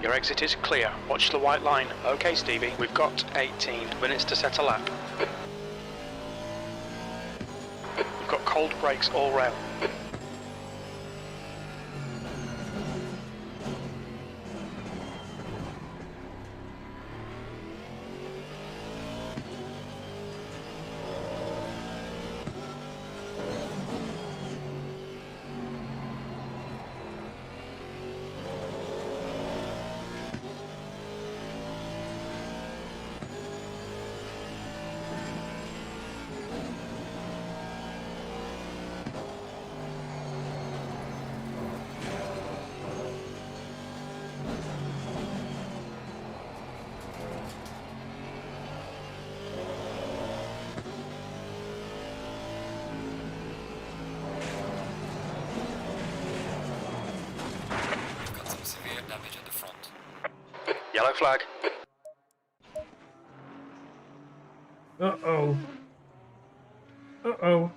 Your exit is clear. Watch the white line. Okay, Stevie. We've got 18 minutes to set a lap. We've got cold brakes all round. Yellow flag. Uh-oh. Uh-oh.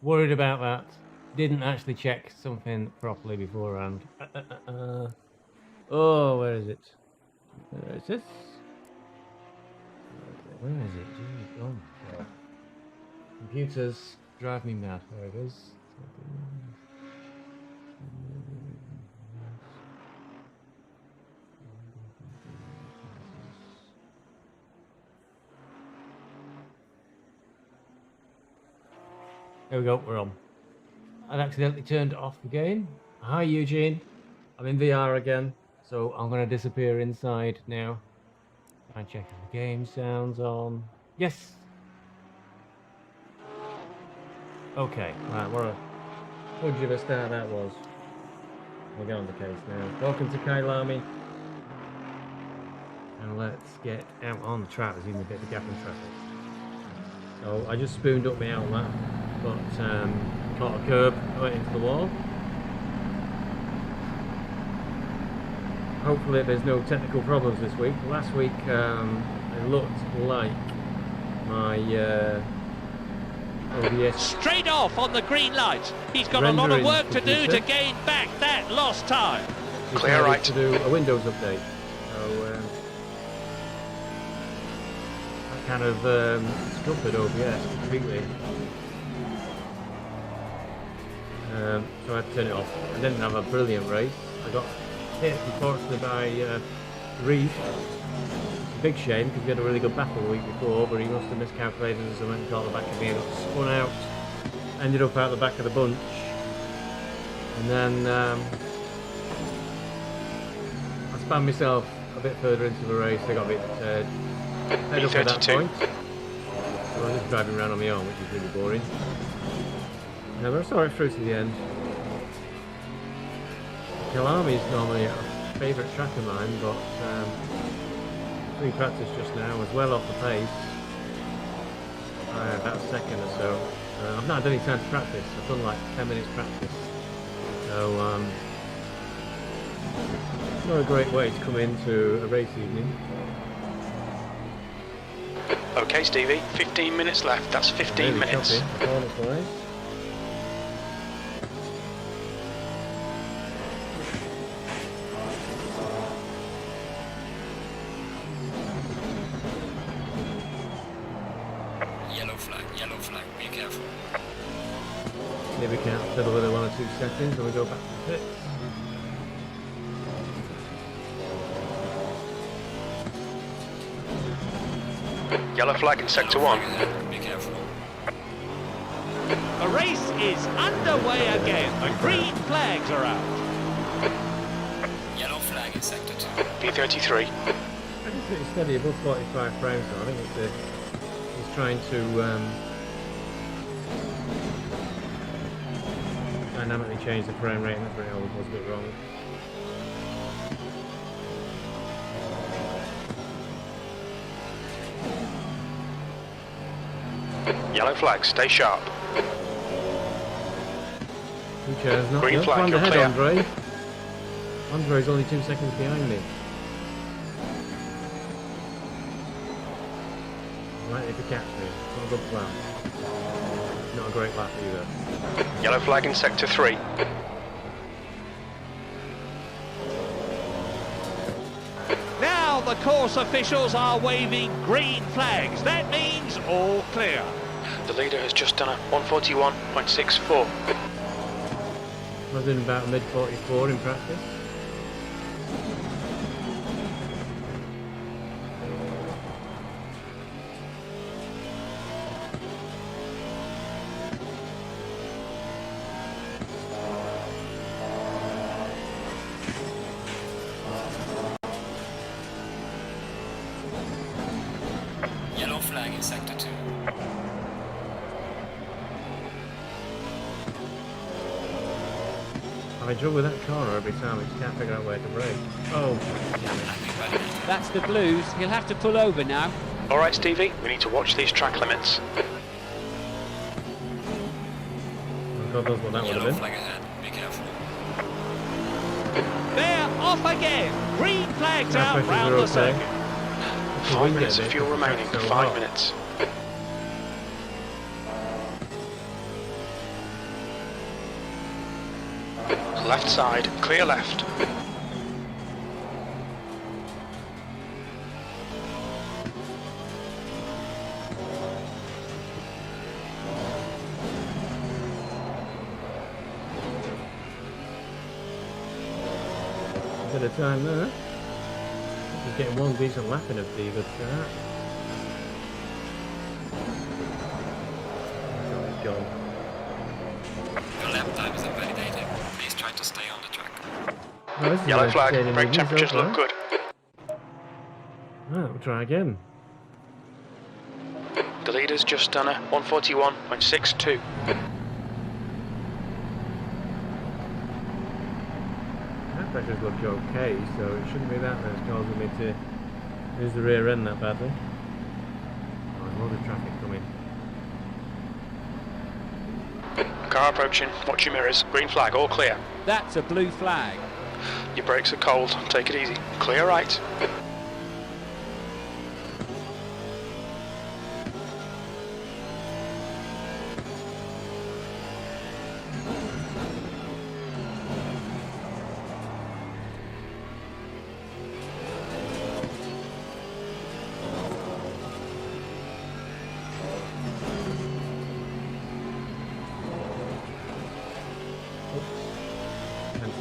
Worried about that. Didn't actually check something properly beforehand. Oh, where is it? Where is this? Where is it? Gee, oh my God. Computers drive me mad. There it is. There we go, we're on. I'd accidentally turned it off again. Hi Eugene, I'm in VR again, so I'm going to disappear inside now. And check if the game sound's on. Yes! Okay, right, what a fudge of a start that was. We'll get on the case now. Welcome to Kyalami. And let's get out on the track. There's even a bit of a gap in traffic. So I just spooned up my outlet. But caught a curb, went into the wall. Hopefully there's no technical problems this week. Last week it looked like my OBS straight off on the green light. He's got a lot of work to do to gain back that lost time. Clear right. To do a Windows update. So that kind of scuppered OBS completely. So I had to turn it off. I didn't have a brilliant race. I got hit, unfortunately, by Reeve. Big shame, because we had a really good battle the week before, but he must have miscalculated and something and got the back of me and got spun out. Ended up out the back of the bunch. And then I spun myself a bit further into the race. I got a bit fed up at that point. So I was just driving around on my own, which is really boring. Yeah, but I saw it through to the end. Kyalami is normally a favourite track of mine, but free practice just now was well off the pace. About a second or so. I've not had any time to practice. I've done like 10 minutes practice. So not a great way to come into a race evening. Okay, Stevie. 15 minutes left. That's 15 really minutes. Choppy. Yellow flag, be careful. Maybe we can settle within 1 or 2 seconds and we go back to the pits. Yellow flag in sector 1. Be careful. The race is underway again. The green flags are out. Yellow flag in sector 2. P33. I think it's pretty steady above 45 frames though. I think it's he's trying to dynamically change the frame rate, and that's where it always was a bit wrong. Yellow flag, stay sharp. Green flag, you're ahead, clear. Andre. Andre's only 2 seconds behind me. Likely to catch me. Not a good plan. Not a great lap either. Yellow flag in sector 3. the course officials are waving green flags. That means all clear. The leader has just done a 141.64. I was in about mid 44 in practice. Yellow flag in sector 2. I trouble with that corner every time, I just can't figure out where to brake. Oh, damn it. That's the blues. He'll have to pull over now. All right, Stevie, we need to watch these track limits. Oh, God knows what that would have Yellow been. flag ahead. Be careful. They're off again. Green flags Air out pressures round are the okay. circuit. It's the 5 wind minutes at of it, fuel because the remaining. track's so 5 hot. minutes. Left side, clear left. A bit of time there. He's getting one decent lap in a pretty good start. Oh, he's gone. Your lap time is invalidating. Please try to stay on the track. Oh, this is Yellow an flag, entertaining brake evening so temperatures far. look good. Right, we'll try again. The leader's just done a 141.62. That pressures look okay, so it shouldn't be that that's causing me to lose the rear end that badly. Oh, there's a lot of traffic coming. Car approaching, watch your mirrors. Green flag, all clear. That's a blue flag. Your brakes are cold, take it easy. Clear right.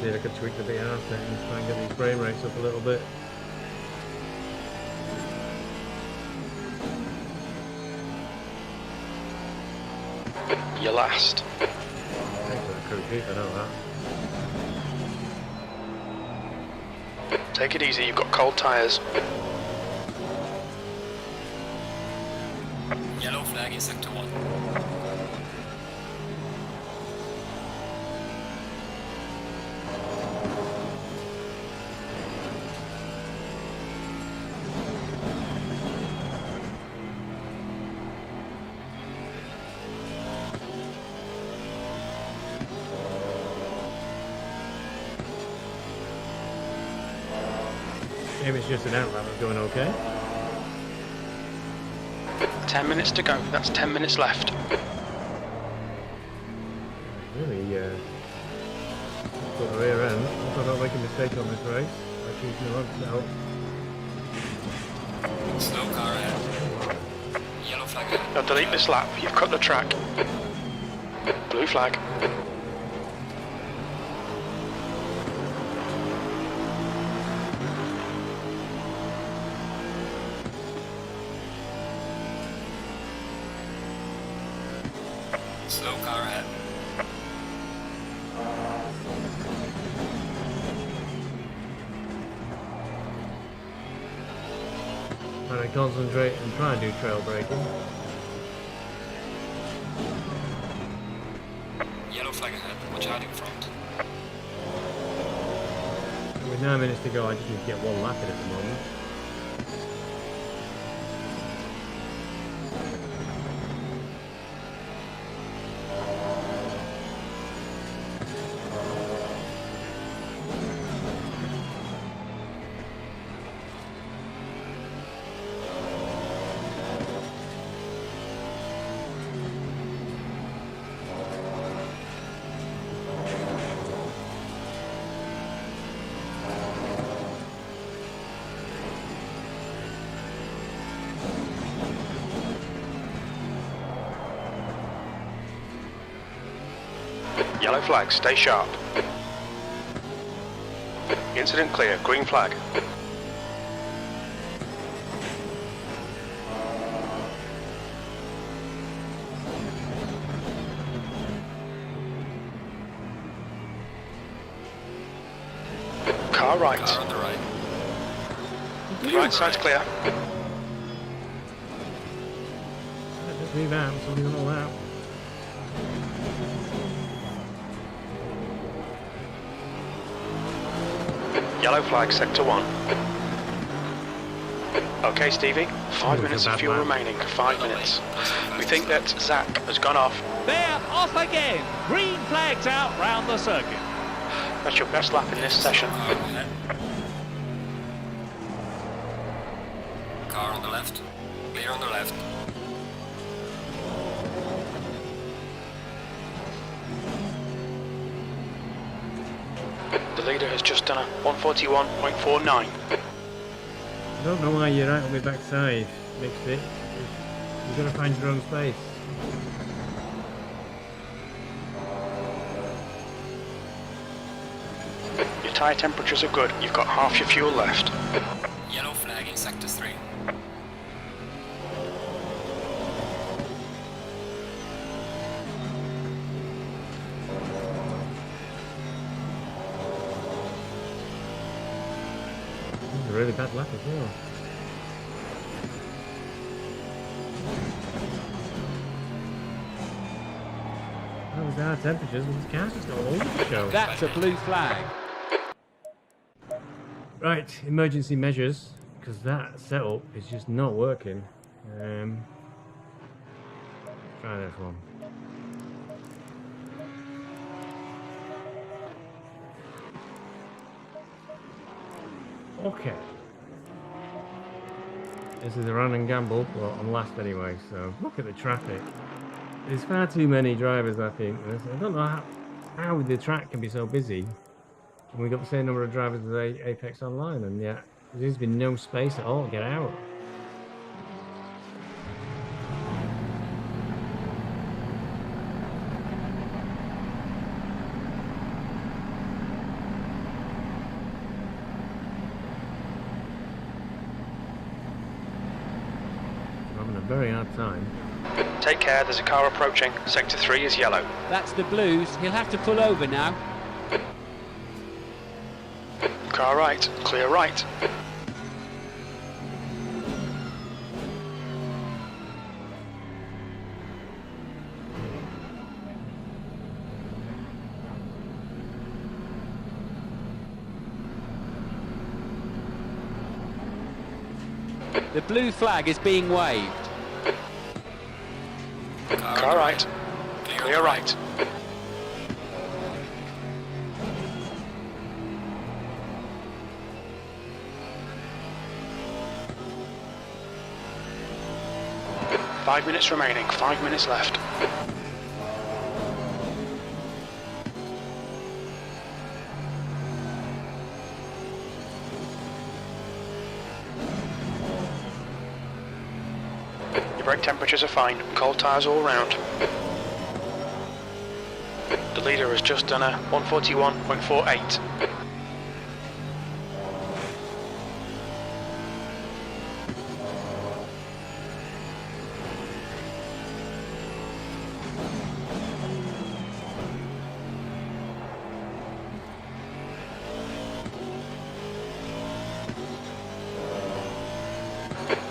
See if I could tweak the BR settings, try and get these frame rates up a little bit. You're last. Thanks for the crew chief, I know that. Take it easy, you've got cold tyres. Yellow flag in sector 1. Maybe it's just an outlap that's going okay. 10 minutes to go, that's 10 minutes left. Really, got the rear end. Hope I don't make a mistake on this race. I choose my own self. Slow car ahead. Yellow flag ahead. Now delete this lap, you've cut the track. Blue flag. Slow car ahead. Trying to concentrate and try and do trail braking. Yellow flag ahead. Watch out in front. With 9 minutes to go, I just need to get one lap in at the moment. Yellow flag, stay sharp. Incident clear, green flag. Car right. Car on the right. Right side's clear. Just leave out, so we don't all out. Yellow flag, sector 1. Okay, Stevie, 5 minutes of fuel remaining, 5 minutes. We think that Zach has gone off. They're off again. Green flags out round the circuit. That's your best lap in this session. Car on the left. Clear on the left. The leader has just done a 141.49. I don't know why you're out on my backside, mixed it. You've got to find your own space. Your tyre temperatures are good. You've got half your fuel left. Yellow flag in sector 3. It's a really bad lap as well. That was our temperatures, and this car's just all over the show. That's a blue flag. Right, emergency measures, because that setup is just not working. Try this one. Okay. This is a run and gamble, well, I'm last anyway, so look at the traffic. There's far too many drivers, I think. I don't know how the track can be so busy. And we've got the same number of drivers as Apex Online, and yet there's been no space at all to get out. I'm having a very hard time. Take care, there's a car approaching. Sector 3 is yellow. That's the blues. He'll have to pull over now. Car right, clear right. The blue flag is being waved. Car right, clear right. Five minutes remaining, 5 minutes left. Your brake temperatures are fine, cold tyres all round. The leader has just done a 141.48.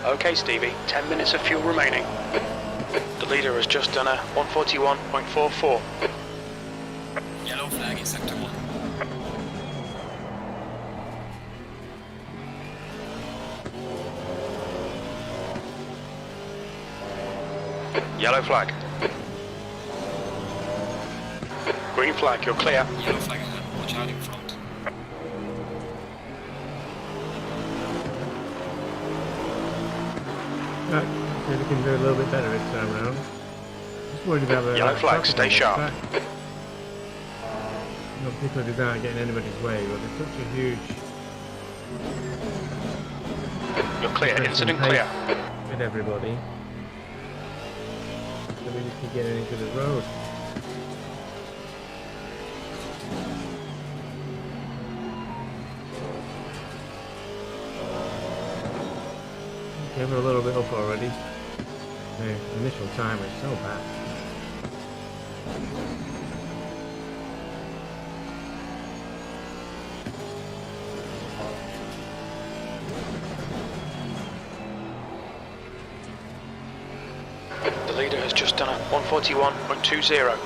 Okay, Stevie, 10 minutes of fuel remaining. The leader has just done a 141.44. Yellow flag in sector 1. Yellow flag. Green flag, you're clear. Yellow flag ahead. Watch out in front. Right, maybe we can do a little bit better this time around. Just worried about the Yellow flag, stay sharp. Not particularly about getting anybody's way, but it's such a huge... You're clear, incident clear. With everybody. So we just keep getting into the road. Gave her a little bit up already. The initial time was so bad. The leader has just done a 141.20.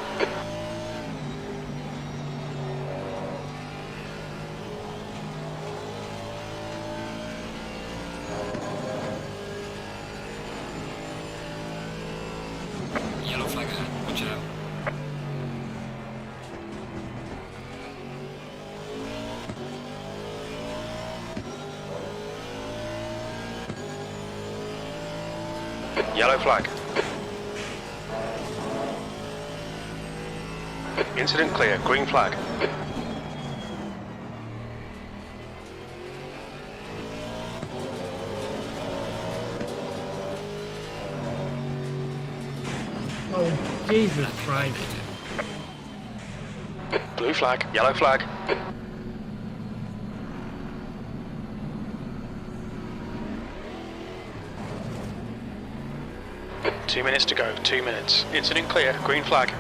Yellow flag ahead, watch out. Yellow flag. Incident clear, green flag. Oh, Jesus Christ. Blue flag, yellow flag. Two minutes to go, 2 minutes. Incident clear, green flag.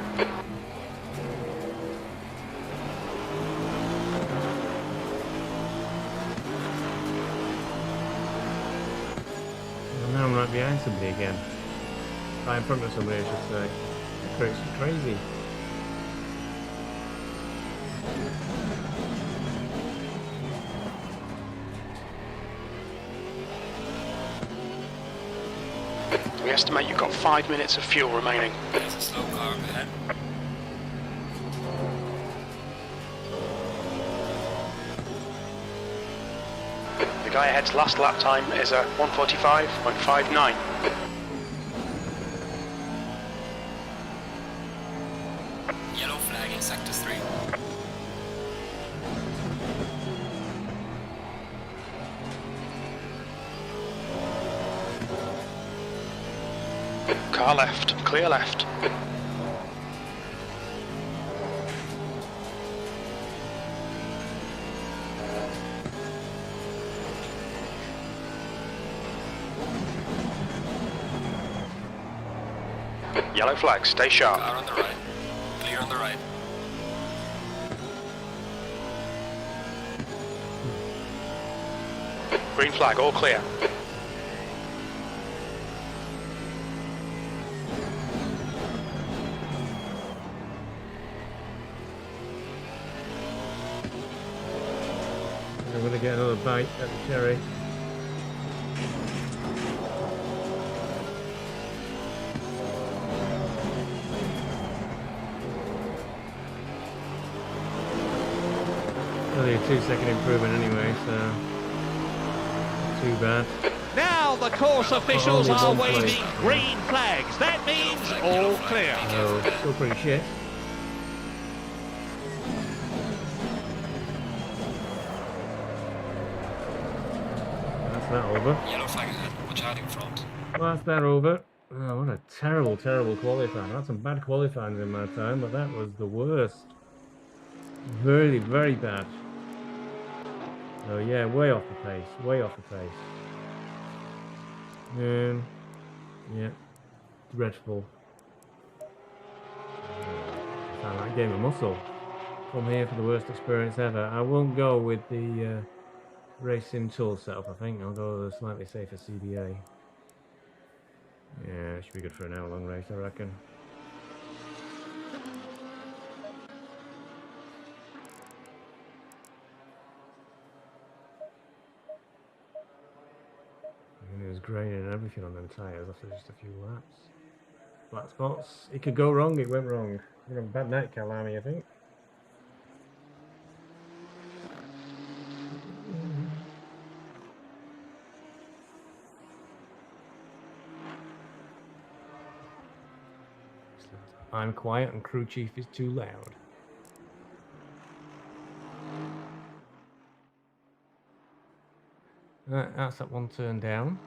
Well, now I'm right behind somebody again. Right in front of somebody, I should say. It's crazy. We estimate you've got 5 minutes of fuel remaining. There's a slow car up ahead. The guy ahead's last lap time is a 145.59. Yellow flag in sector 3. Car left, clear left. Yellow flag, stay sharp. Car on the right. Clear on the right. Green flag, all clear. I'm going to get another bite at the cherry. Only a 2-second improvement anyway, so not too bad. Now the course officials Only are one place. waving green flags. That means all clear. So still pretty shit. That's that over. Yellow flag ahead, watch out in front. Well, that's that over. Oh, what a terrible, terrible qualifying. I had some bad qualifying in my time, but that was the worst. Very, very bad. So yeah, way off the pace. Way off the pace. Yeah, dreadful. Sound like a game of muscle. Come here for the worst experience ever. I won't go with the racing tool setup. I think I'll go with a slightly safer CDA. Yeah, it should be good for an hour-long race, I reckon. And it was graining and everything on them tyres after just a few laps. Black spots. It could go wrong, it went wrong. You know, bad night, Kyalami, I think. I'm quiet and crew chief is too loud. That's that one turn down.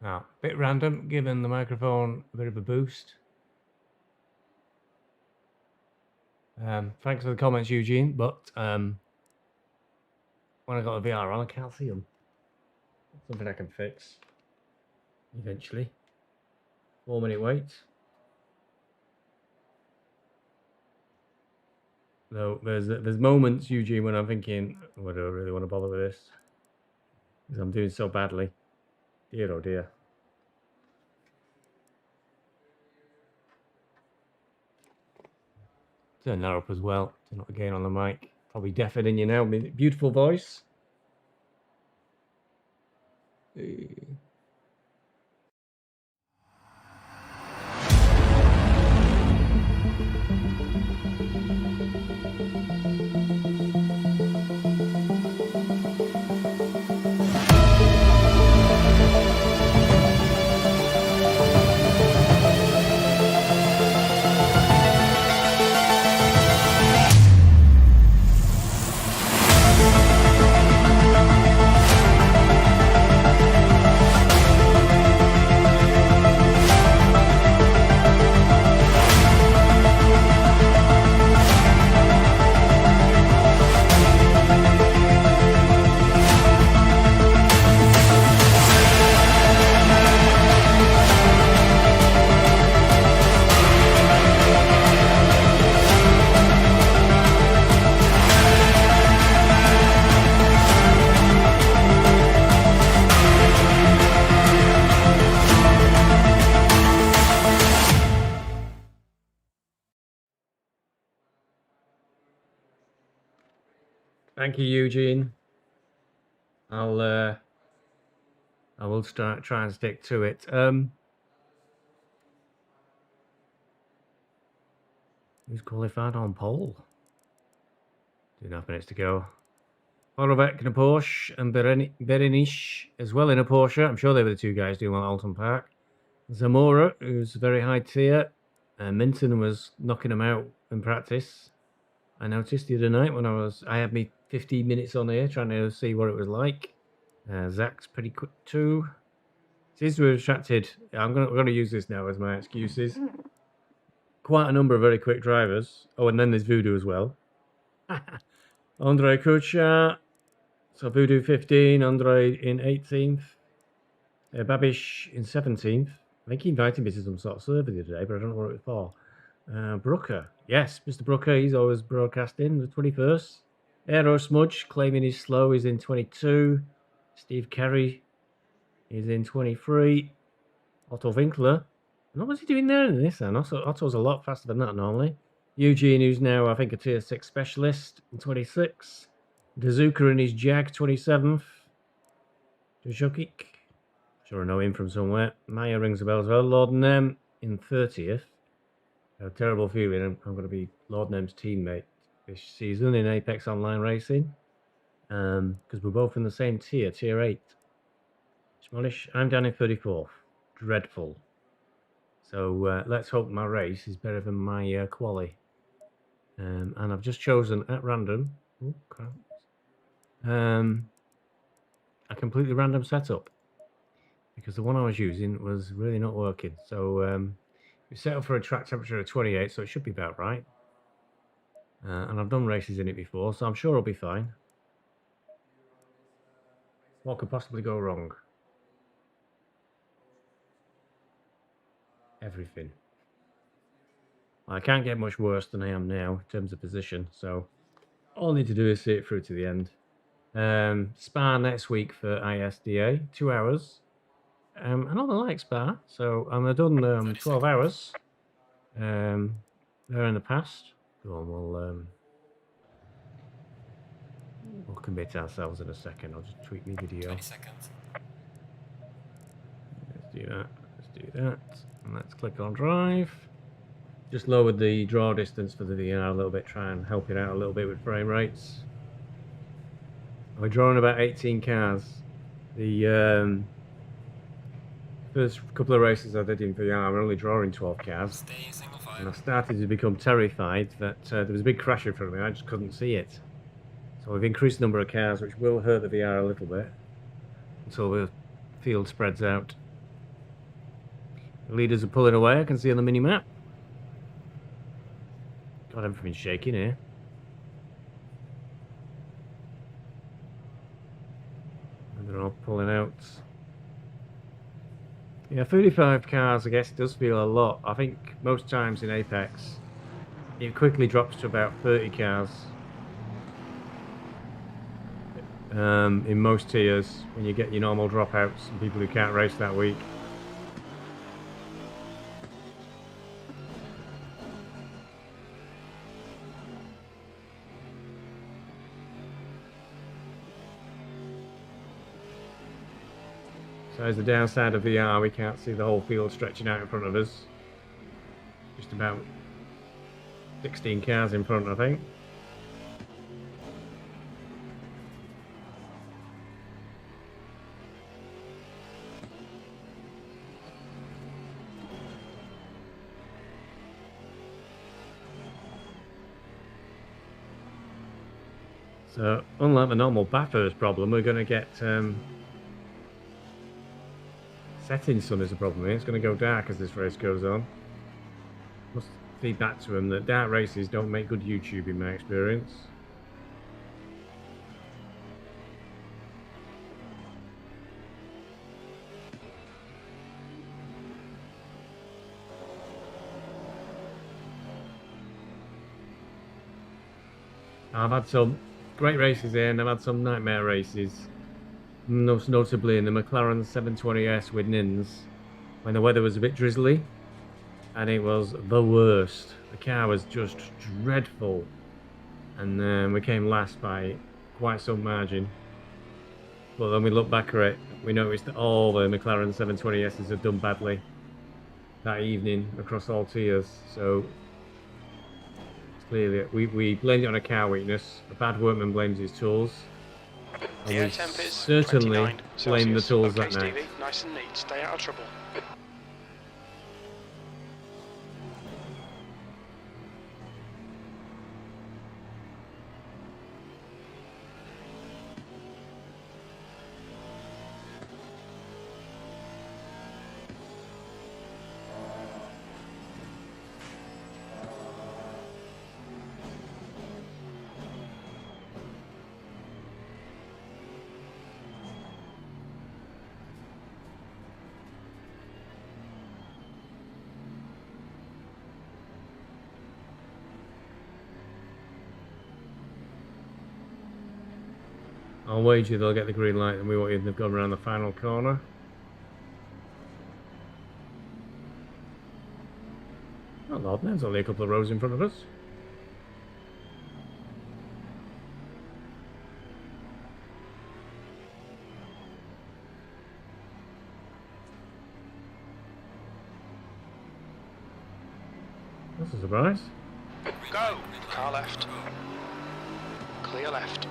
Now, a bit random, giving the microphone a bit of a boost. Thanks for the comments, Eugene, but when I got the VR on, I can't see them. Something I can fix eventually. 4-minute wait. Though there's moments, Eugene, when I'm thinking, oh, I don't really want to bother with this because I'm doing so badly. Dear oh dear. Turn that up as well. Turn up again on the mic. Probably deafening you now. Beautiful voice. Thank you, Eugene. I will try and stick to it. Who's qualified on pole? 2.5 minutes to go. Horovec in a Porsche and Berenice as well in a Porsche. I'm sure they were the two guys doing well at Alton Park. Zamora, who's very high tier. Minton was knocking them out in practice. I noticed the other night when I had me 15 minutes on here trying to see what it was like. Zach's pretty quick too. Seems to have attracted. I'm going to use this now as my excuses. Quite a number of very quick drivers. Oh, and then there's Voodoo as well. Andre Kucha. So Voodoo 15, Andre in 18th. Babish in 17th. I think he invited me to some sort of survey the other day, but I don't know what it was for. Brooker. Yes, Mr. Brooker, he's always broadcasting the 21st. Aero Smudge, claiming he's slow, is in 22. Steve Carey is in 23. Otto Winkler. What was he doing there in this then? Otto's a lot faster than that normally. Eugene, who's now, I think, a tier 6 specialist, in 26. Dazuka in his Jag, 27th. Dujokik. Sure I know him from somewhere. Maya rings a bell as well. Lord Nem in 30th. A terrible feeling I'm going to be Lord Nem's teammate this season in Apex Online Racing. Because we're both in the same tier, tier 8. Smallish, I'm down in 34th. Dreadful. So let's hope my race is better than my quali. And I've just chosen at random. Oh, crap. A completely random setup. Because the one I was using was really not working. So we set up for a track temperature of 28, so it should be about right. And I've done races in it before, so I'm sure it'll be fine. What could possibly go wrong? Everything. Well, I can't get much worse than I am now in terms of position, so all I need to do is see it through to the end. Spa next week for ISDA, 2 hours. I don't like Spa, so I've done 12 hours there in the past. Go on, we'll commit ourselves in a second. I'll just tweak my video. 20 seconds. Let's do that. Let's do that. And let's click on drive. Just lowered the draw distance for the VR a little bit, try and help it out a little bit with frame rates. We're drawing about 18 cars. The first couple of races I did in VR, I'm only drawing 12 cars. Stay single file. And I started to become terrified that there was a big crash in front of me. I just couldn't see it. So we've increased the number of cars, which will hurt the VR a little bit until the field spreads out. The leaders are pulling away, I can see on the mini-map. God, everything's shaking here. And they're all pulling out. Yeah, 35 cars, I guess, does feel a lot. I think most times in Apex, it quickly drops to about 30 cars. In most tiers, when you get your normal dropouts and people who can't race that week. So as the downside of VR, we can't see the whole field stretching out in front of us. Just about 16 cars in front, I think. So, unlike the normal Bathurst problem, we're going to get setting sun is a problem here. It's going to go dark as this race goes on. Must feed back to them that dark races don't make good YouTube in my experience. I've had some great races here, and I've had some nightmare races. Most notably in the McLaren 720S with Nins, when the weather was a bit drizzly, and it was the worst. The car was just dreadful, and we came last by quite some margin. But when we look back at it, we noticed that all the McLaren 720Ss had done badly that evening across all tiers. So clearly, we blamed it on a car weakness. A bad workman blames his tools. And The air we temp is certainly 29 blame the Celsius. tools Okay, that night. Stevie, nice and neat. Stay out of trouble. I'll wager they'll get the green light and we won't even have gone around the final corner. Oh Lord, there's only a couple of rows in front of us. That's a surprise. Go! Car left. Clear left.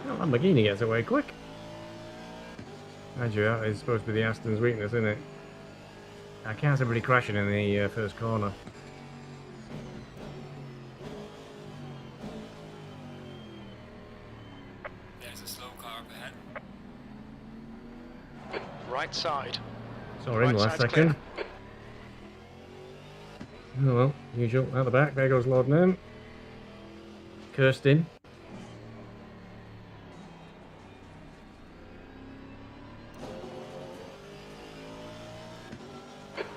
Oh, Lamborghini gets away quick. Mind you, that is supposed to be the Aston's weakness, isn't it? I can't see anybody crashing in the first corner. There's a slow car up ahead. Right side. Saw him Right last side's second. Oh well, usual. Out the back, there goes Lord Name. Kirsten.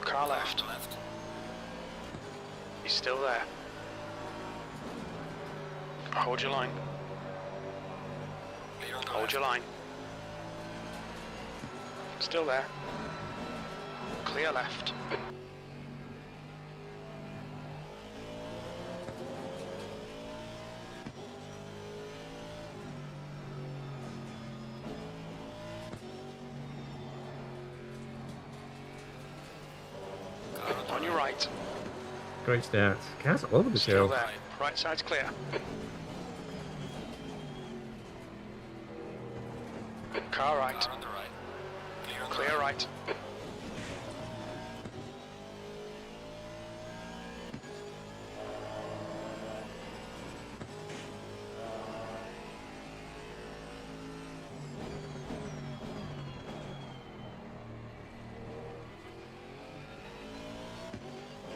Car left. He's still there. Hold your line. Clear on the Hold left. your line. Still there. Clear left. On your right. Great start. Cars all over the Still show. there. Right side's clear. Car right. Car on the right. Clear on the Clear right.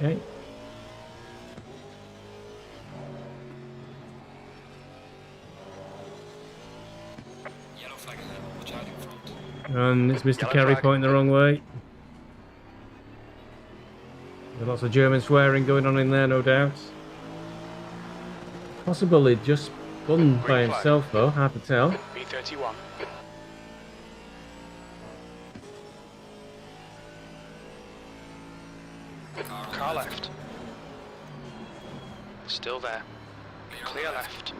Okay. Yellow flag ahead, watch out in front. And it's Mr. Yellow Carey flag. pointing the wrong way. There's lots of German swearing going on in there, no doubt. Possibly just spun by flag. himself though, hard to tell. B31. Car left. Still there. Clear left.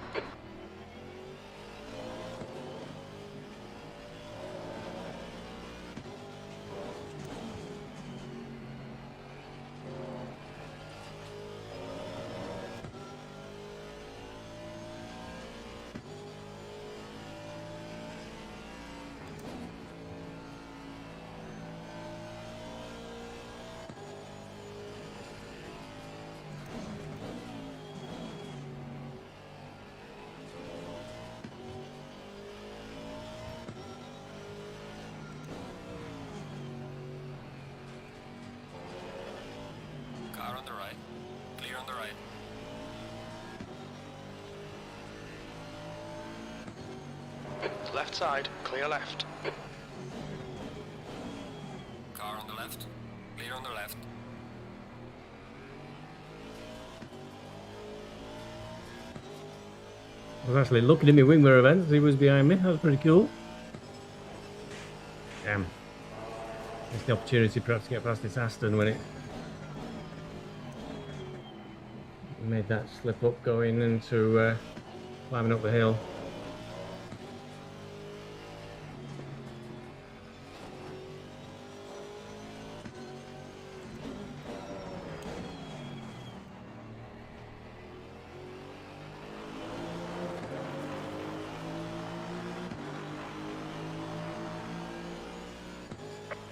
Car on the right. Clear on the right. Left side, clear left. Car on the left. Clear on the left. I was actually looking at my wing mirror events, he was behind me, that was pretty cool. Damn. Missed the opportunity perhaps to get past this Aston when it made that slip up going into climbing up the hill.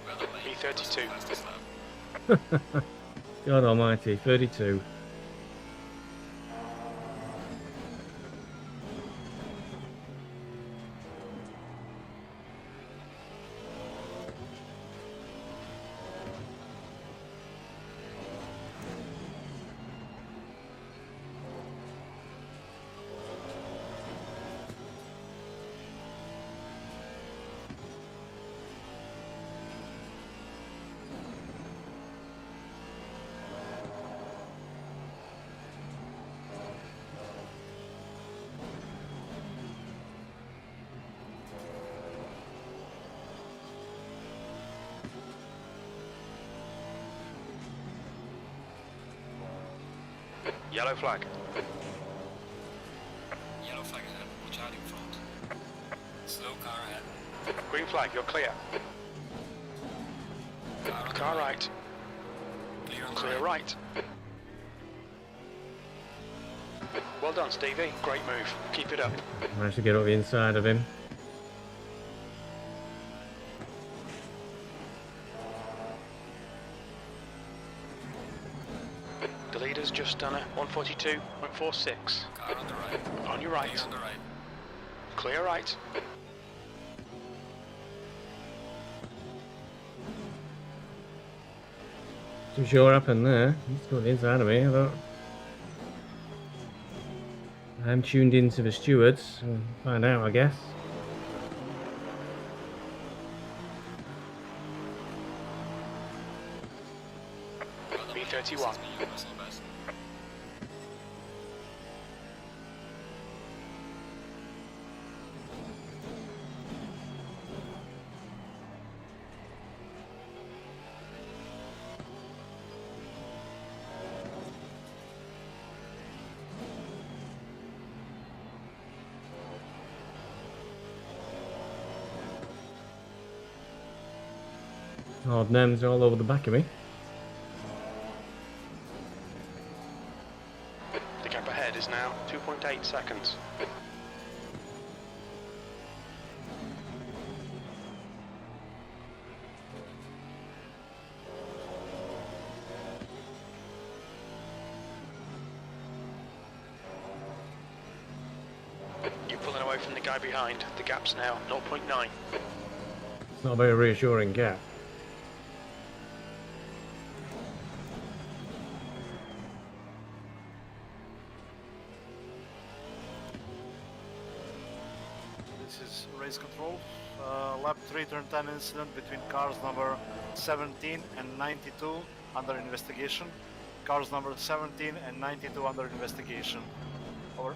Well done, mate. B32. Fastest lap. God almighty, 32. Yellow flag. Yellow flag ahead, watch out in front. Slow car ahead. Green flag, you're clear. Car on the Car right. Clear on the Clear right. Well done, Stevie. Great move. Keep it up. Managed to get up the inside of him. The leader's just done a 142.46. Car on the right. On your right. Clear on the right. Clear right. Too sure what happened there. He's got the inside of me. I'm tuned into the stewards. We'll find out, I guess. Well done, mate. B31. This has been your personal best. Odd names all over the back of me. The gap ahead is now 2.8 seconds. You're pulling away from the guy behind. The gap's now 0.9. It's not a very reassuring gap. This is race control. Lap 3 turn 10 incident between cars number 17 and 92 under investigation. Cars number 17 and 92 under investigation. Over.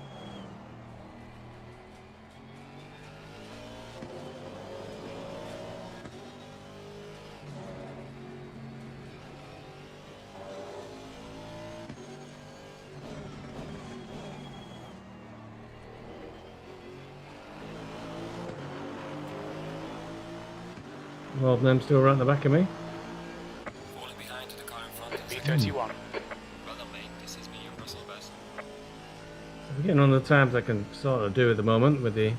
Well, them still right at the back of me. Falling behind to the car in front. B31. Well done, mate. This is me, your personal best. I'm getting on the times I can sort of do at the moment with the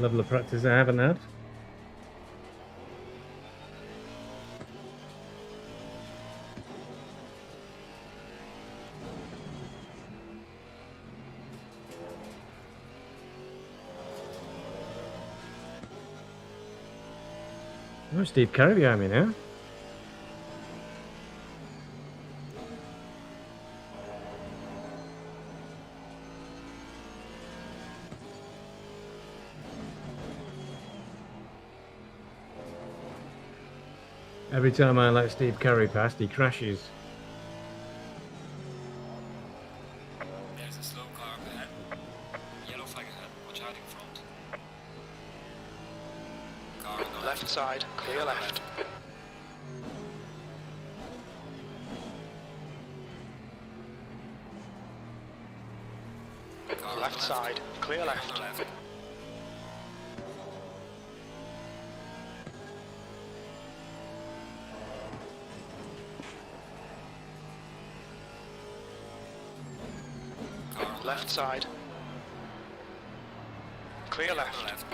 level of practice I haven't had. Oh, Steve Carey behind me now. Every time I let Steve Carey past, he crashes. There's a slow car up ahead. Yellow flag ahead. Watch out in front. Car on the Left side, clear left. Car on Left the side, clear On left. the left. Car on the Left side. Clear On the left. left.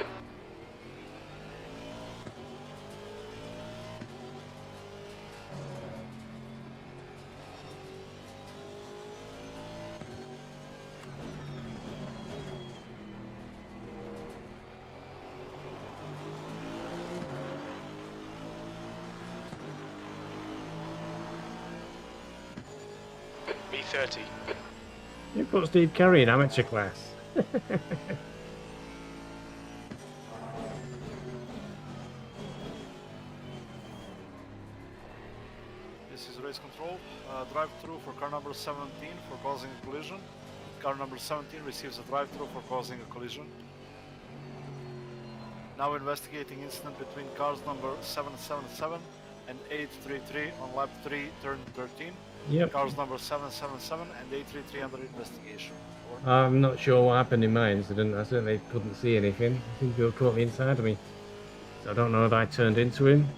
B30. You put Steve Carey in amateur class. This is race control. Drive-through for car number 17 for causing a collision. Car number 17 receives a drive-through for causing a collision. Now investigating incident between cars number 777 and 833 on lap 3, turn 13. Yep. Cars number 777 and 833 under investigation. Over. I'm not sure what happened in my incident. I certainly couldn't see anything. I think he caught me inside of me. So I don't know if I turned into him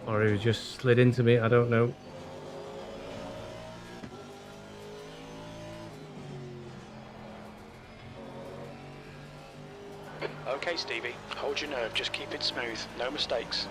or he just slid into me. I don't know. Okay, Stevie. Hold your nerve. Just keep it smooth. No mistakes.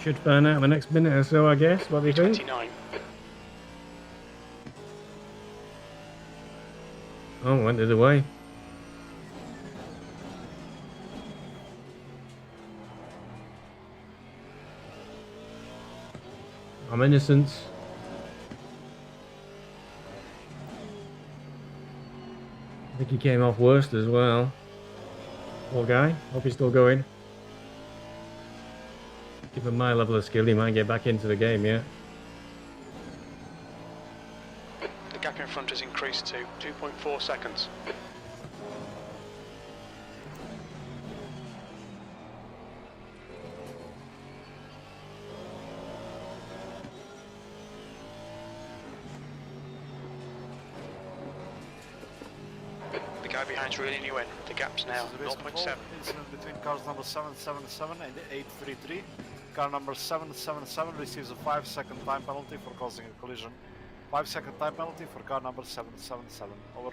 Should find out in the next minute or so, I guess. What do you think? 29. Oh, went the other way. I'm innocent. I think he came off worst as well. Poor guy. Hope he's still going. Given my level of skill, he might get back into the game, yeah. The gap in front has increased to 2.4 seconds. Guy behind's reeling you in. The gap's now This is race 0.7. control. Incident between cars number 777 and 833. Car number 777 receives a 5-second time penalty for causing a collision. 5-second time penalty for car number 777. Over.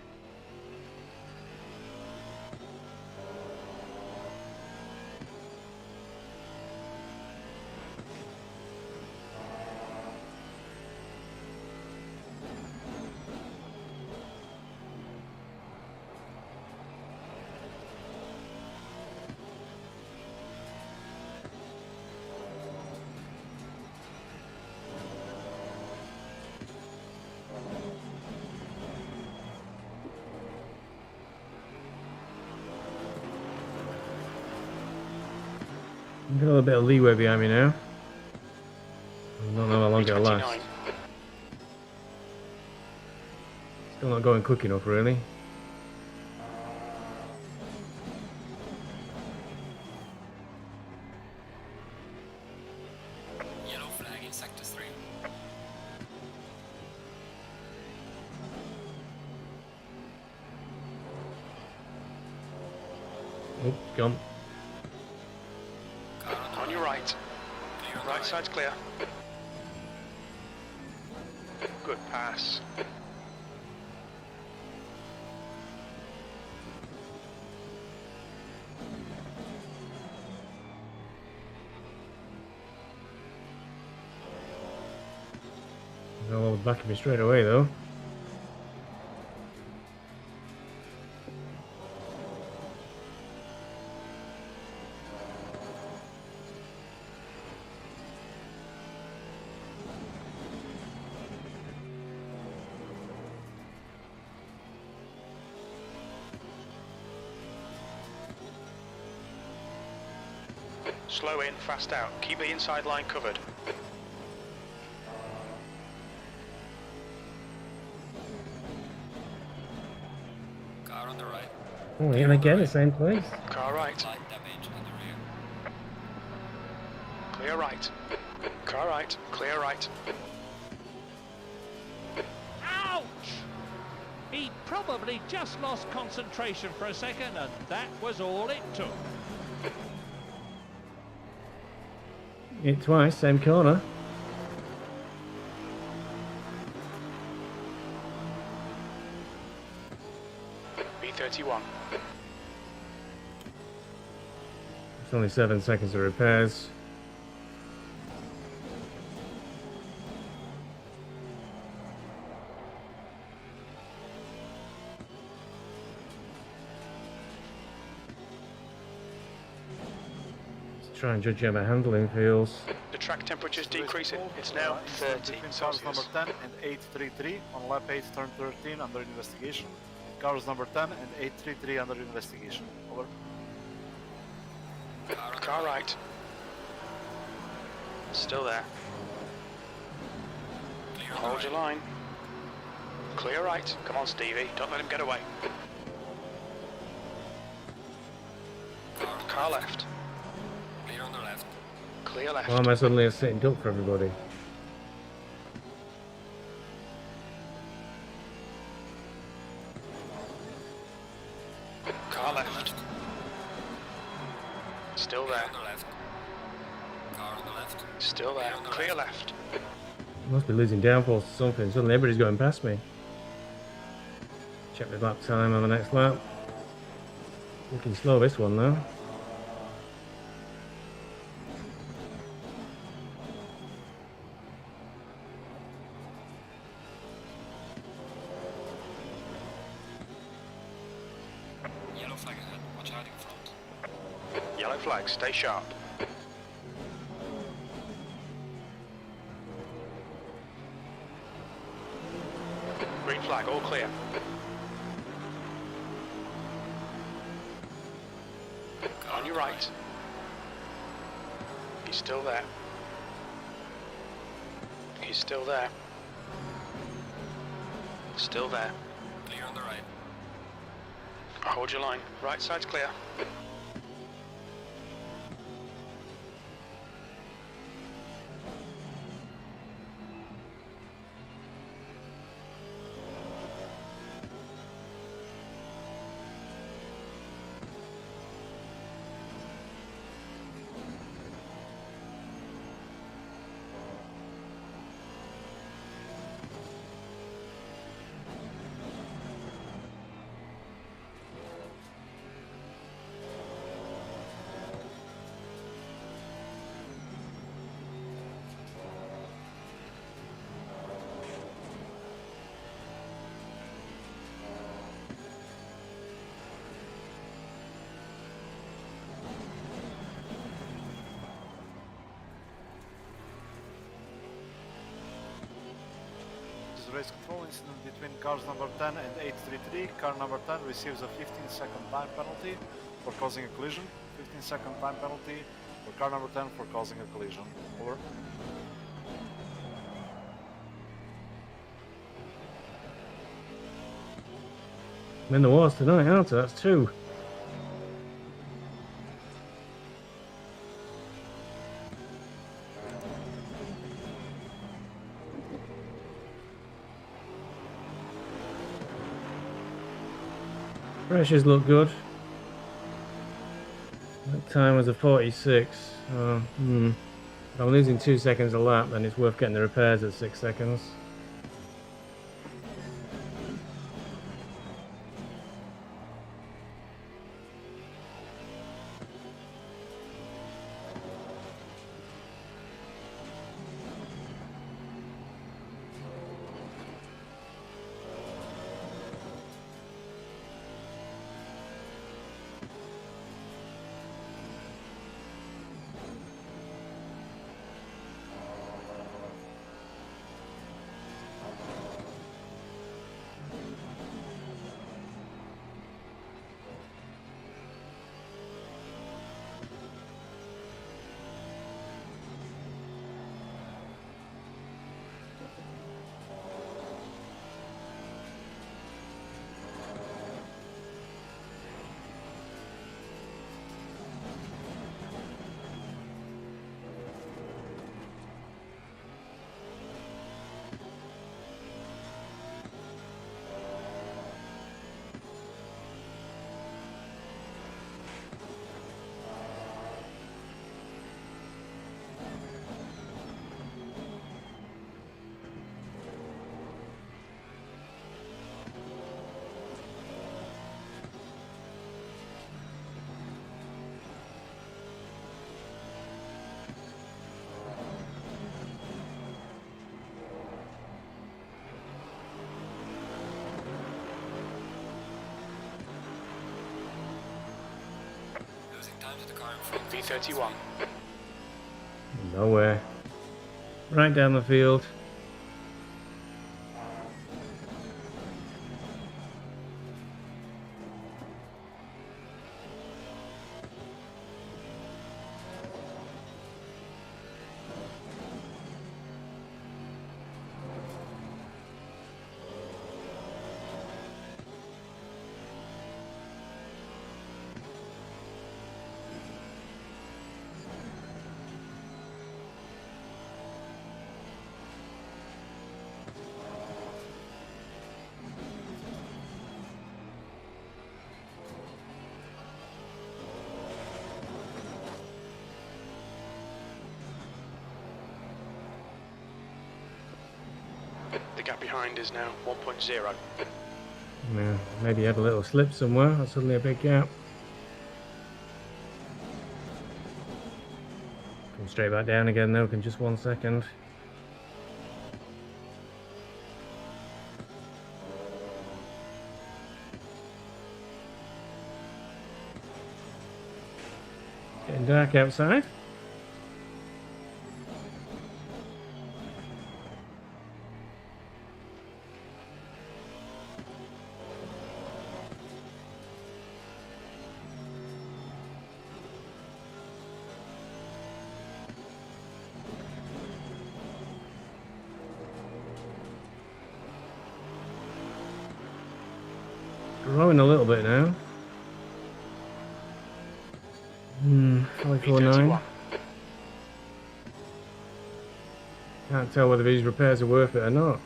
I've got a little bit of leeway behind me now. I don't know how long it'll last. 29. Still not going quick enough, really. Yellow flag in sector 3. Oh, gone. Car On your right. clear on the Right side's clear. Good pass. They'll back me straight away, though. Slow in, fast out. Keep the inside line covered. Car on the right. Oh, we're gonna get the same place. Car right. Light damage at the rear. Clear right. Car right. Clear right. Ouch! He probably just lost concentration for a second, and that was all it took. Hit twice, same corner. B31. It's only 7 seconds of repairs. Let's try and judge how my handling feels. The track temperature's Race decreasing. control. It's now Incident 30 between cars Celsius. number 10 and 833 on lap 8 turn 13 under investigation. Cars number 10 and 833 under investigation. Over. Car on the Car right. Still there. Clear on the Hold right. your line. Clear right. Come on, Stevie. Don't let him get away. Car left. Clear on the left. Clear left. Why am I suddenly a sitting duck for everybody? Car left. Still Clear there. on the left. Car on the left. Still there. Clear on the Clear left. left. Must be losing downforce or something. Suddenly everybody's going past me. Check the lap time on the next lap. Looking slow this one though. Yellow flag ahead. Watch out in front. Yellow flag. Stay sharp. Green flag. All clear. Car On your right. He's still there. He's still there. Still there. Clear on the right. Hold your line. Right side's clear. race control incident between cars number 10 and 833. Car number 10 receives a 15-second time penalty for causing a collision. 15-second time penalty for car number 10 for causing a collision. Over. I'm in the wars tonight, aren't I? That's two. Pressures look good. That time was a 46. If I'm losing 2 seconds a lap, then it's worth getting the repairs at 6 seconds. Losing time to the car in front. V31. Nowhere. Right down the field. The gap behind is now 1.0. Yeah, maybe have a little slip somewhere, or suddenly a big gap. Come straight back down again though, in just 1 second. Getting dark outside. Growing a little bit now. 549. Can't tell whether these repairs are worth it or not.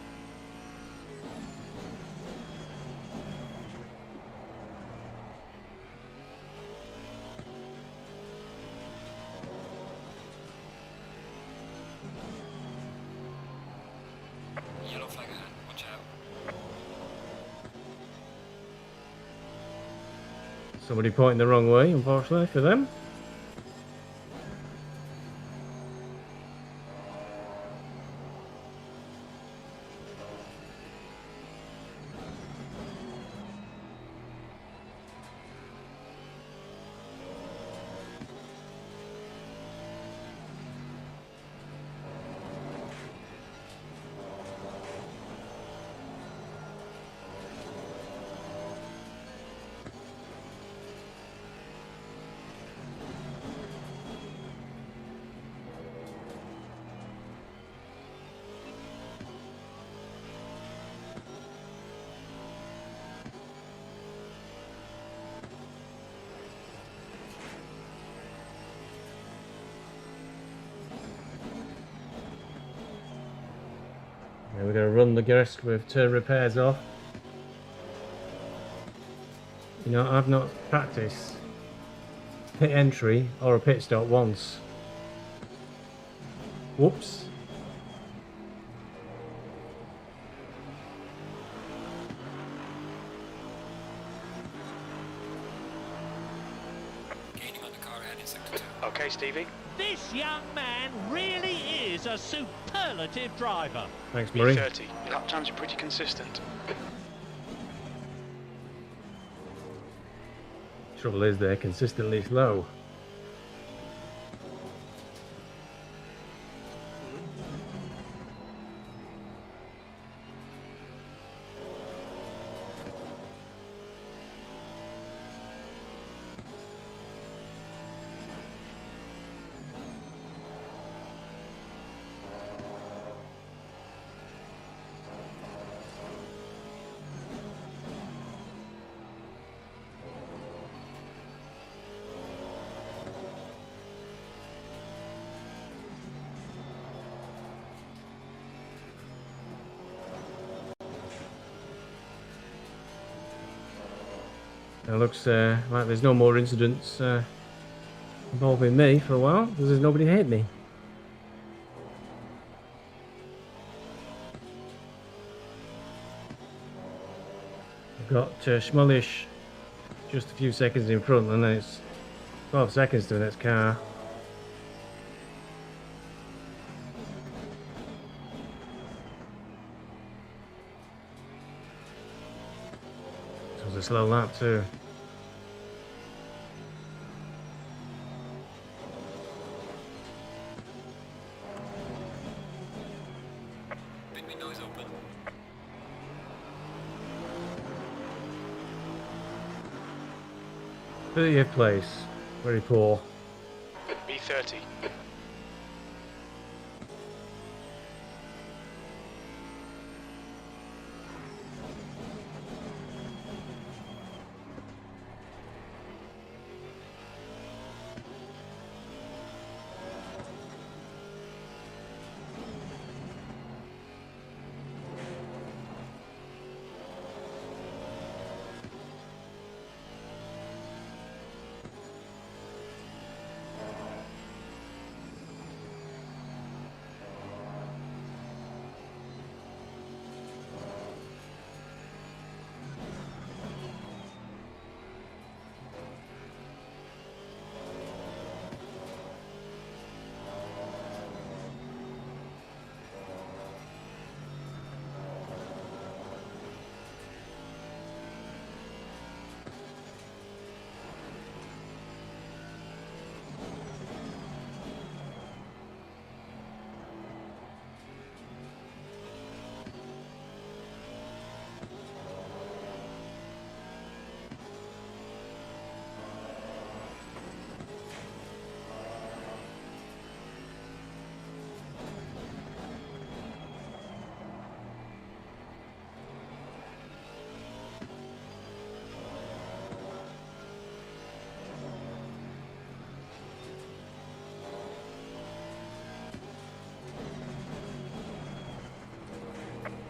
Yellow flag ahead. Watch out. Somebody pointing the wrong way, unfortunately for them. And we're going to run the rest with turn repairs off. You know, I've not practiced pit entry or a pit stop once. Whoops. Gaining on the car ahead in sector 2. Okay, Stevie. This young man really is a superlative driver. Thanks, Murray. B30. Lap times are pretty consistent. Trouble is they're consistently slow. It looks like there's no more incidents involving me for a while, because there's nobody hit me. I've got Schmullish just a few seconds in front, and then it's 12 seconds to the next car. So it was a slow lap too. Pit window is open. 30th place, very poor. B30.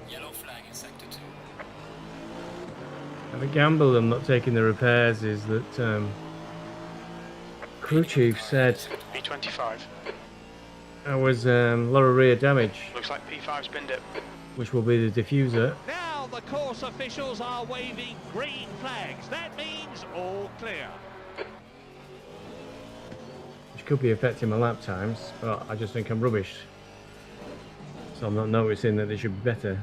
Yellow flag in sector 2. And the gamble I'm not taking the repairs is that crew chief said B25. there was a lot of rear damage, Looks like P5's binned it. which will be the diffuser. Now the course officials are waving green flags. That means all clear. Which could be affecting my lap times, but I just think I'm rubbish. So I'm not noticing that they should be better.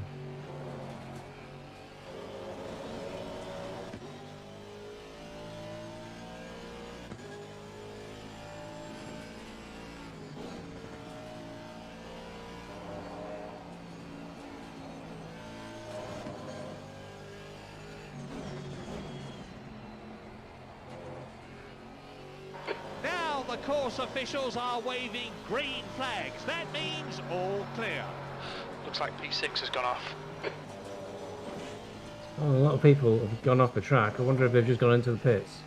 Now the course officials are waving green flags. That means all clear. Looks like P6 has gone off. Oh, a lot of people have gone off the track. I wonder if they've just gone into the pits.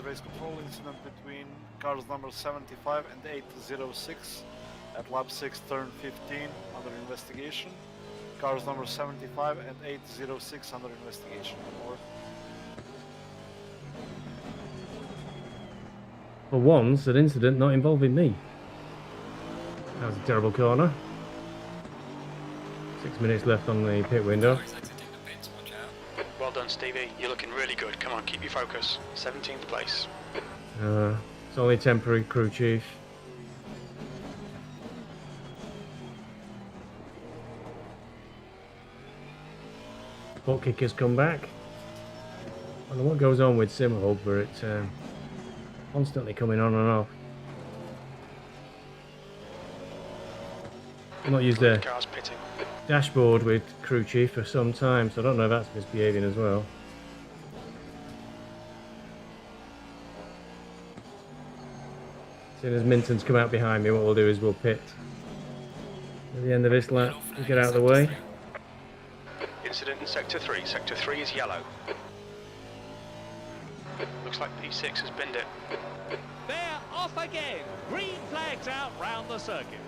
race control incident between cars number 75 and 806 at lap 6, turn 15, under investigation. Cars number 75 and 806 under investigation. Over. For once, an incident not involving me. That was a terrible corner. 6 minutes left on the pit window. Tyres exiting the pits, watch out. Well done, Stevie. You're looking really good. Come on, keep your focus. 17th place. It's only temporary, crew chief. Butt kickers come back. I don't know what goes on with Simhope, but it's constantly coming on and off. I've not used the Cars pitting. dashboard with crew chief for some time, so I don't know if that's misbehaving as well. As soon as Minton's come out behind me, what we'll do is we'll pit at the end of this lap. We'll get out of the way. Incident in Sector 3. Sector 3 is yellow. Looks like P6 has binned it. They're off again. Green flags out round the circuit.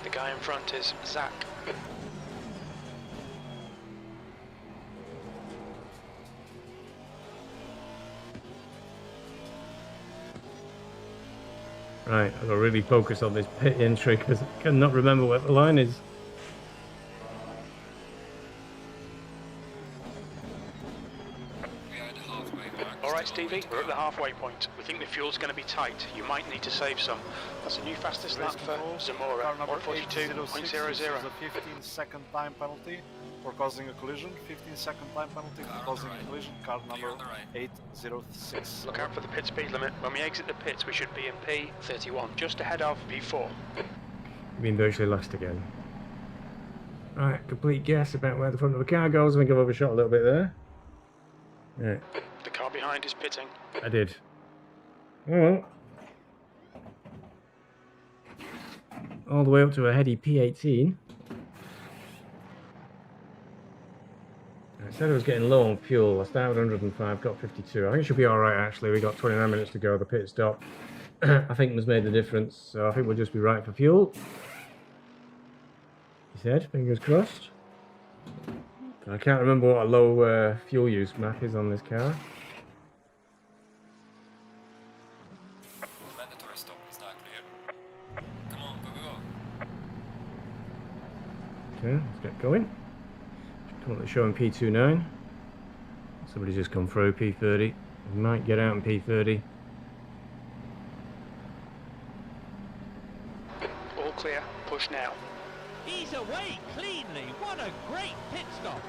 The guy in front is Zach. Right, I've got to really focus on this pit entry because I cannot remember what the line is. We are at the halfway mark. Alright, Still a way Stevie, to we're at go. the halfway point. We think the fuel's going to be tight. You might need to save some. That's a new fastest lap Race for control, Zamora, car number 142.00. 806 is a 15-second time penalty for causing a collision. 15-second time penalty Car for on causing the a right. collision. Car Clear number on the right. 806. Look out for the pit speed limit. When we exit the pits, we should be in P31, just ahead of P4. Been virtually last again. Right, complete guess about where the front of the car goes. I think I've overshot a little bit there. Right, The car behind is pitting. I did. Oh well. All the way up to a heady P18. I said I was getting low on fuel. I started with 105, got 52. I think it should be alright actually. We got 29 minutes to go. The pit stop I think has made the difference. So I think we'll just be right for fuel. He said, fingers crossed. I can't remember what a low fuel use map is on this car. Mandatory stop is not clear. Come on, go, go, go. Okay, let's get going. Currently showing P29. Somebody's just come through P30. We might get out in P30. All clear. Push now. He's away cleanly. What a great pit stop.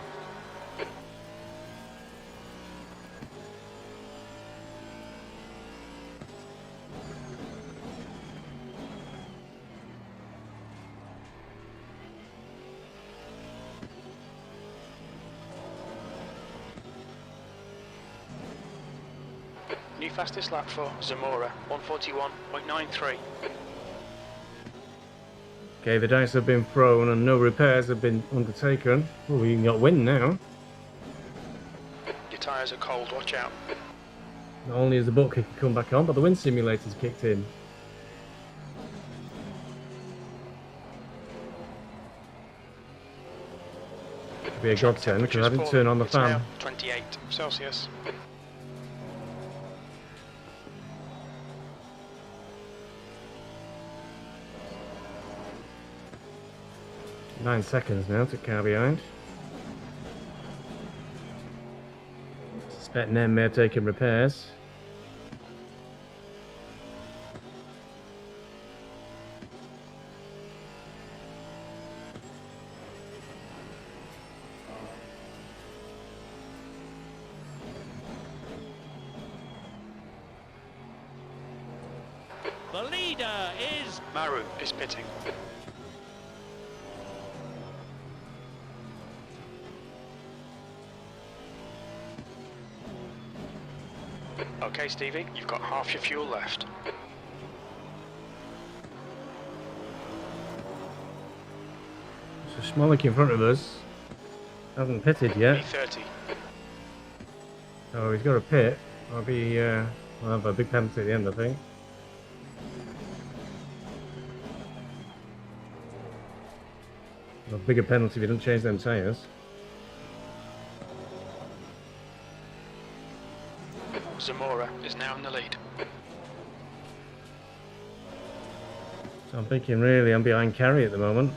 New fastest lap for Zamora, 141.93. Okay, the dice have been thrown and no repairs have been undertaken. Well, we got win now. Your tyres are cold, watch out. Not only has the butt kicker come back on, but the wind simulator's kicked in. Should be a godsend because I didn't turn on the It's fan. now 28 Celsius. Nine seconds now to car behind. Suspect Nem may have taken repairs. The leader is Maru is pitting. Okay, Stevie, you've got half your fuel left. So Smolik in front of us hasn't pitted yet. P30. So he's got a pit. I'll have a big penalty at the end, I think. A bigger penalty if he doesn't change them tyres. Zamora is now in the lead. So I'm thinking really I'm behind Carey at the moment.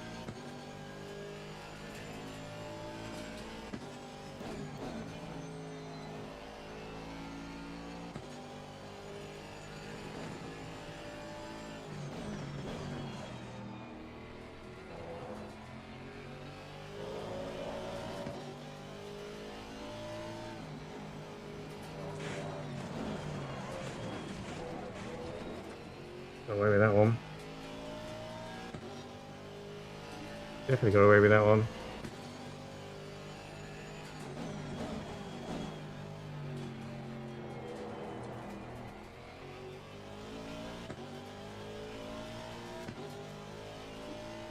Got away with that one. Definitely got away with that one.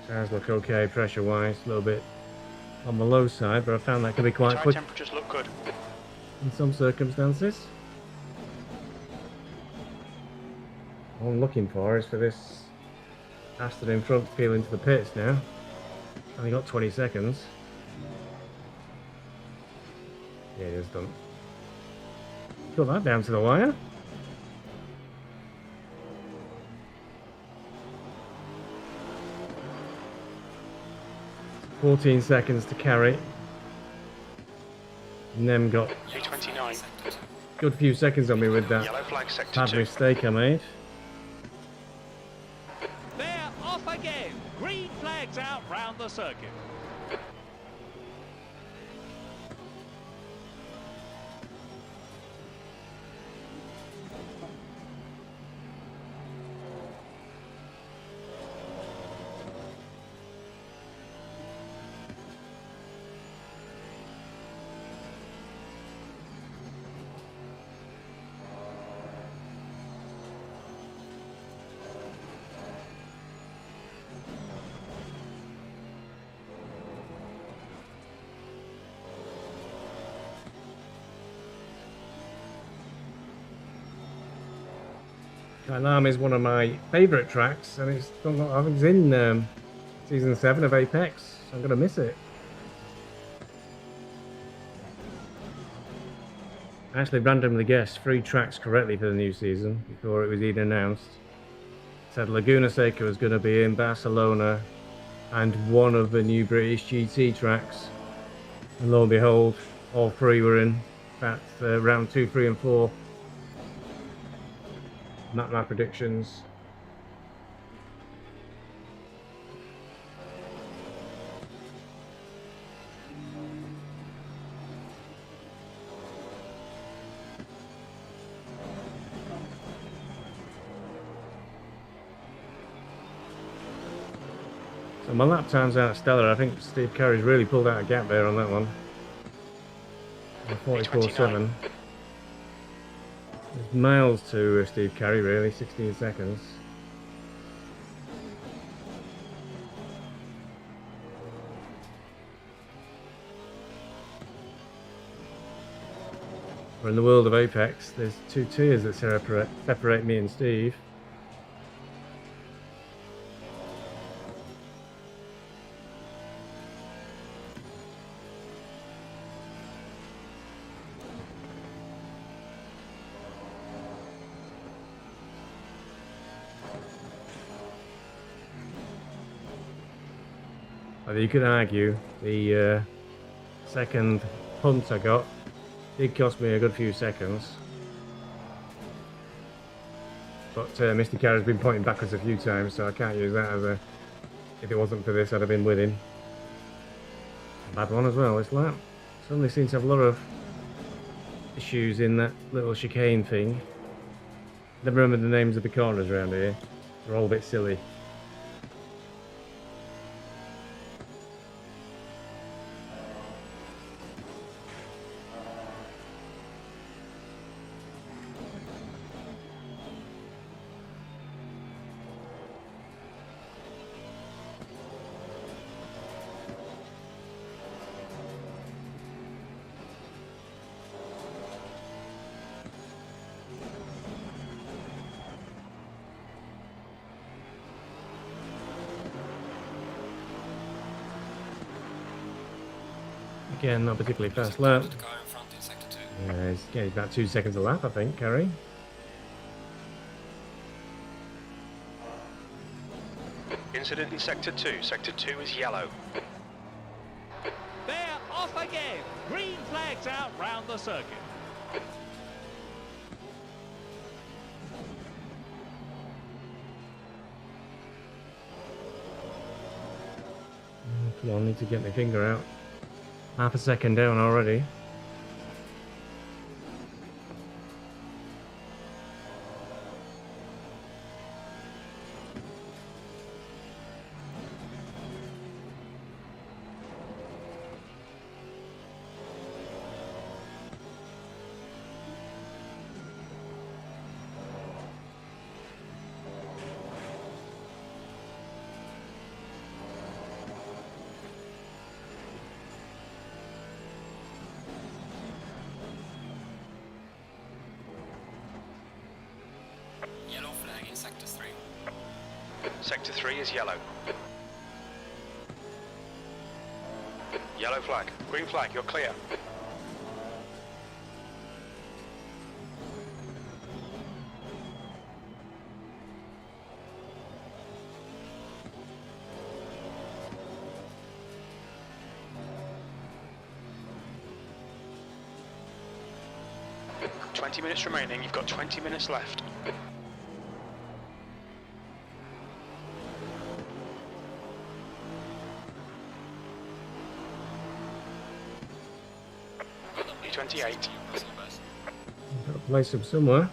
Sounds look okay pressure wise, a little bit on the low side, but I found that can be quite Tyre quick temperatures look good. in some circumstances. All I'm looking for is for this Aston in front to peel into the pits now. Only got 20 seconds. Yeah, it is done. Got that down to the wire. "14 seconds to carry." And then got A29. good few seconds on me with that Yellow flag sector bad 2. mistake I made. They're off again. Green flags out round the circuit. Kyalami is one of my favourite tracks, and I think it's in season 7 of Apex, so I'm going to miss it. I actually randomly guessed 3 tracks correctly for the new season before it was even announced. Said Laguna Seca was going to be in Barcelona and one of the new British GT tracks, and lo and behold, all 3 were in. That's round 2, 3 and 4. Not my predictions. So my lap time's out stellar. I think Steve Carey's really pulled out a gap there on that one. 44.7. There's miles to Steve Carey really, 16 seconds. We're in the world of Apex. There's 2 tiers that separate me and Steve. Although you could argue the second punt I got did cost me a good few seconds. But Mr. Carey's been pointing backwards a few times, so I can't use that as a... If it wasn't for this, I'd have been with him. A bad one as well, this lap. Suddenly seems to have a lot of issues in that little chicane thing. Never remember the names of the corners around here. They're all a bit silly. Again, not particularly fast lap. The car in front in sector 2. Yeah, he's getting about 2 seconds a lap, I think, Kerry. Incident in Sector 2. Sector 2 is yellow. They're off again. Green flags out round the circuit. Come on, need to get my finger out. Half a second down already. Yellow flag in sector 3. Sector 3 is yellow. Yellow flag. Green flag, you're clear. "20 minutes remaining, you've got 20 minutes left." E28. Got to place him somewhere.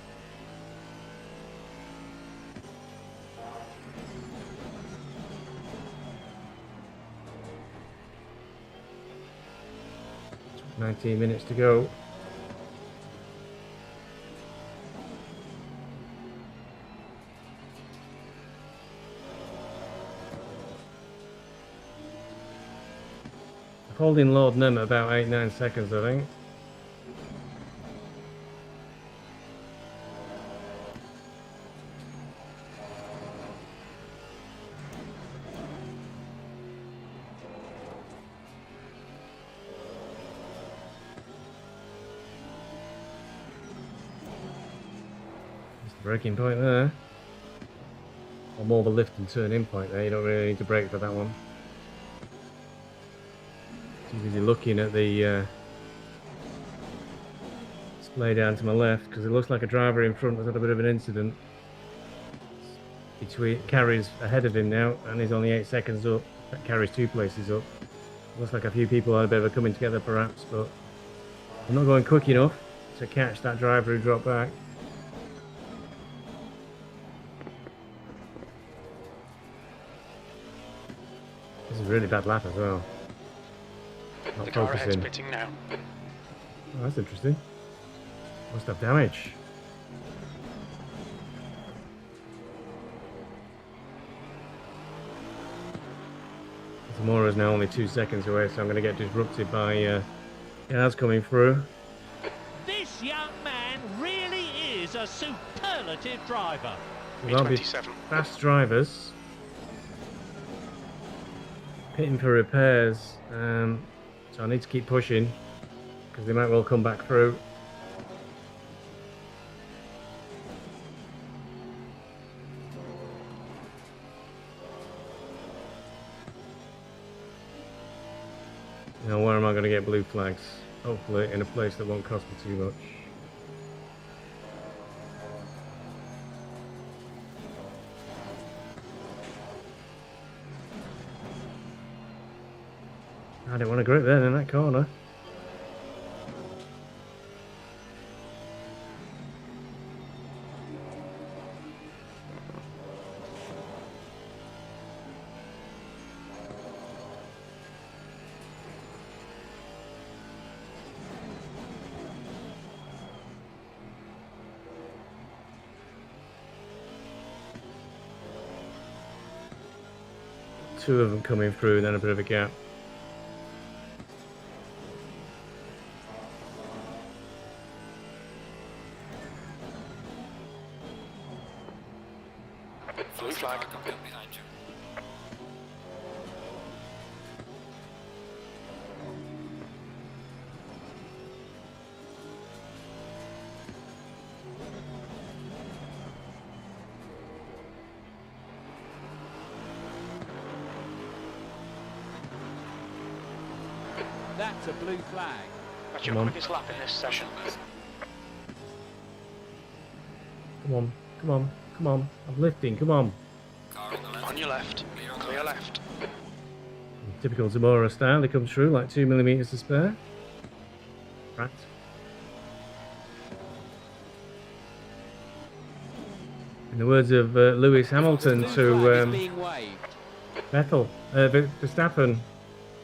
"19 minutes to go." Holding Lord Nem at about 8-9 seconds, I think. Braking point there. Or more of a lift and turn in point there, you don't really need to brake for that one. Too busy looking at the display down to my left, because it looks like a driver in front has had a bit of an incident. Between Carrie's ahead of him now, and he's only 8 seconds up. That Carrie's 2 places up. Looks like a few people had a bit of a coming together perhaps, but I'm not going quick enough to catch that driver who dropped back. This is a really bad lap as well. Not The car ahead's focusing. pitting now. Oh, that's interesting. Must have damage. Zamora's now only 2 seconds away, so I'm going to get disrupted by cars coming through. This young man really is a superlative driver. So there'll be E27. fast drivers pitting for repairs, so I need to keep pushing because they might well come back through. Now where am I going to get blue flags? Hopefully in a place that won't cost me too much. I didn't want to grip then in that corner. Two of them coming through, then a bit of a gap. Blue flag. Coming up behind you. That's a blue flag. That's your Come on. quickest lap in this session. Come on, come on, come on. I'm lifting, come on. Car on the left. On your left, Clear on the clear left. left. Typical Zamora style, they come through like 2mm to spare. Right. In the words of Lewis Hamilton Blue flag is to being waved. Verstappen,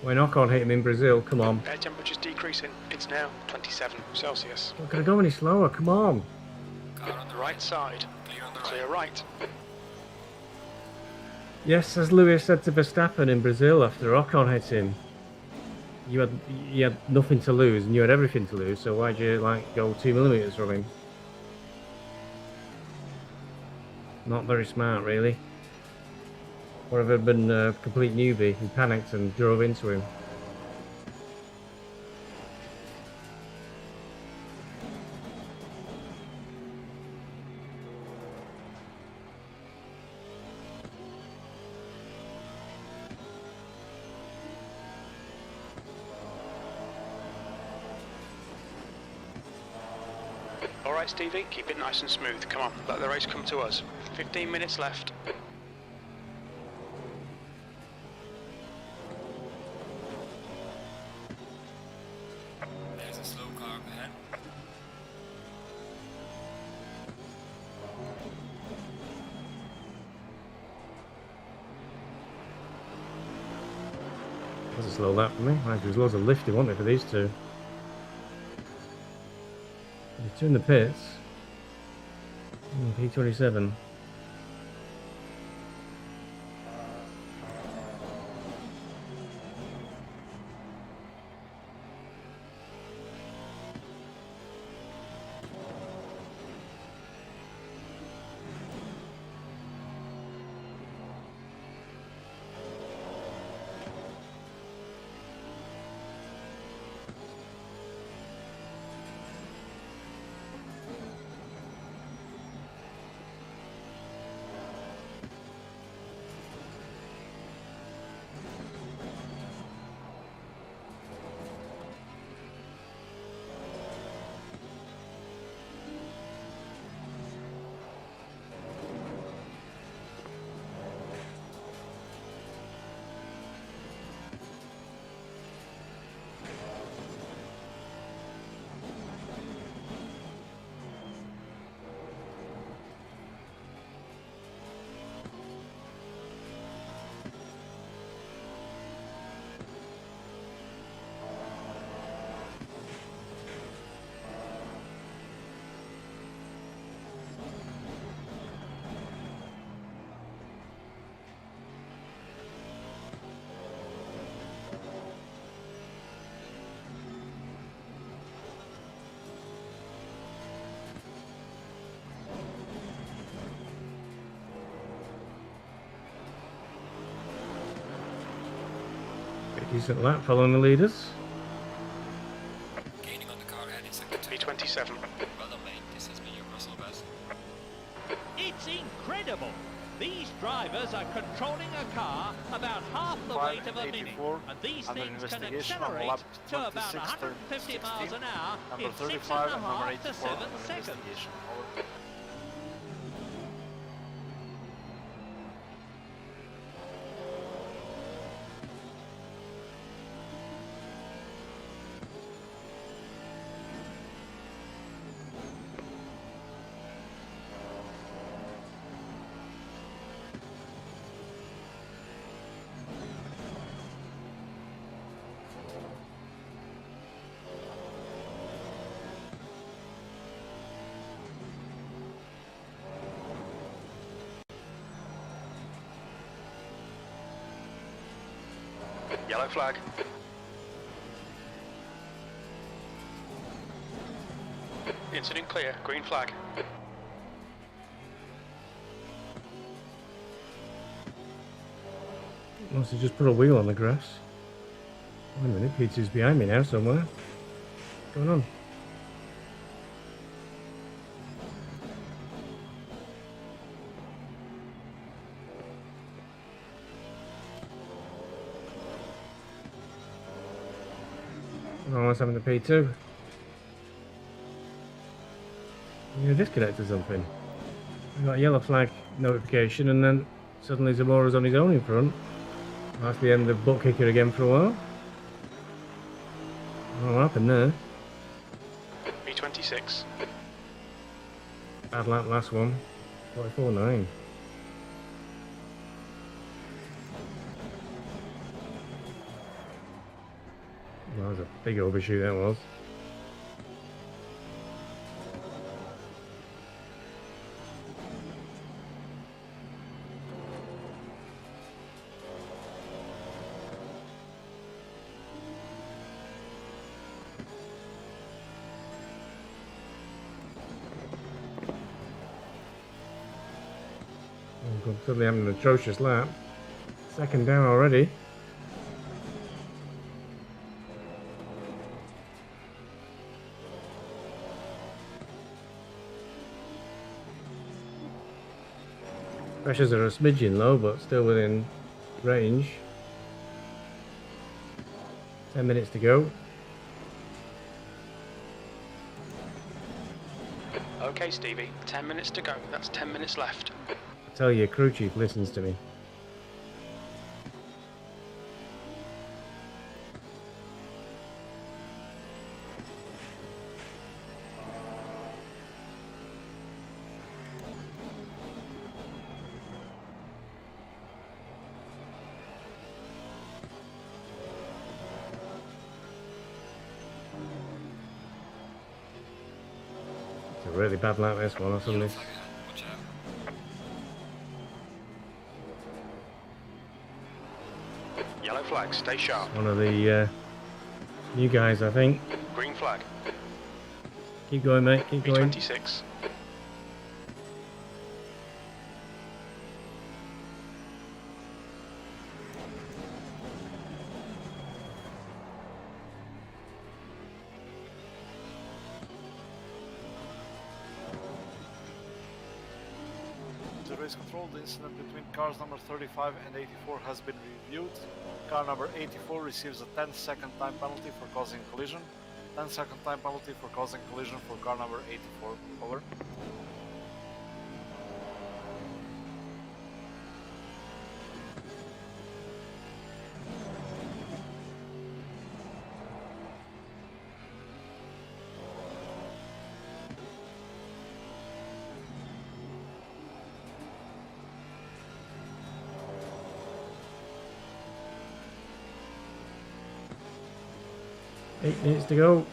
when Ocon hit him in Brazil, come on. Air temperature's decreasing. It's now 27 Celsius. Not gonna go any slower, come on. Car on the Right side, Clear on the clear right. right. Yes, as Lewis said to Verstappen in Brazil after Ocon hit him, you had nothing to lose and you had everything to lose, so why'd you like go 2mm from him? Not very smart, really. Or have I been a complete newbie who panicked and drove into him? Alright Stevie, keep it nice and smooth. Come on, let the race come to us. 15 minutes left. There's a slow car up ahead. That's a slow lap for me. Right, there's loads of lifting, wasn't there, for these two? Two in the pits. P27. Decent lap following the leaders. Gaining on the car ahead in second. P27. Well done, mate. This has been your personal best. It's incredible. These drivers are controlling a car about half the weight of a minute, 84, and these under things can investigation on accelerate lap to about 26, 150 miles 16, an hour number in 35 and number 6.5 to 84 7 under seconds. investigation. Over. Yellow flag. Incident clear, green flag. Must have just put a wheel on the grass. Wait a minute, Peter's behind me now somewhere. What's going on? Oh, what's happened to P2? You disconnected something. I got a yellow flag notification and then suddenly Zamora's on his own in front. That's the end of butt kicker again for a while. What happened there? B26. Bad lap last one. 44.9. That was a big overshoot, that was. I'm suddenly having an atrocious lap. Second down already. Pressures are a smidgen low, but still within range. 10 minutes to go. Okay, Stevie, 10 minutes to go. That's 10 minutes left. I tell you, crew chief listens to me. It's a really bad lap this one or something. Yellow flag ahead. Watch out. Yellow flag, stay sharp. One of the new guys, I think. Green flag. Keep going, mate. Keep going. B26. To race control, the incident between cars number 35 and 84 has been reviewed. Car number 84 receives a 10-second time penalty for causing collision. 10-second time penalty for causing collision for car number 84. Over. Eight minutes to go.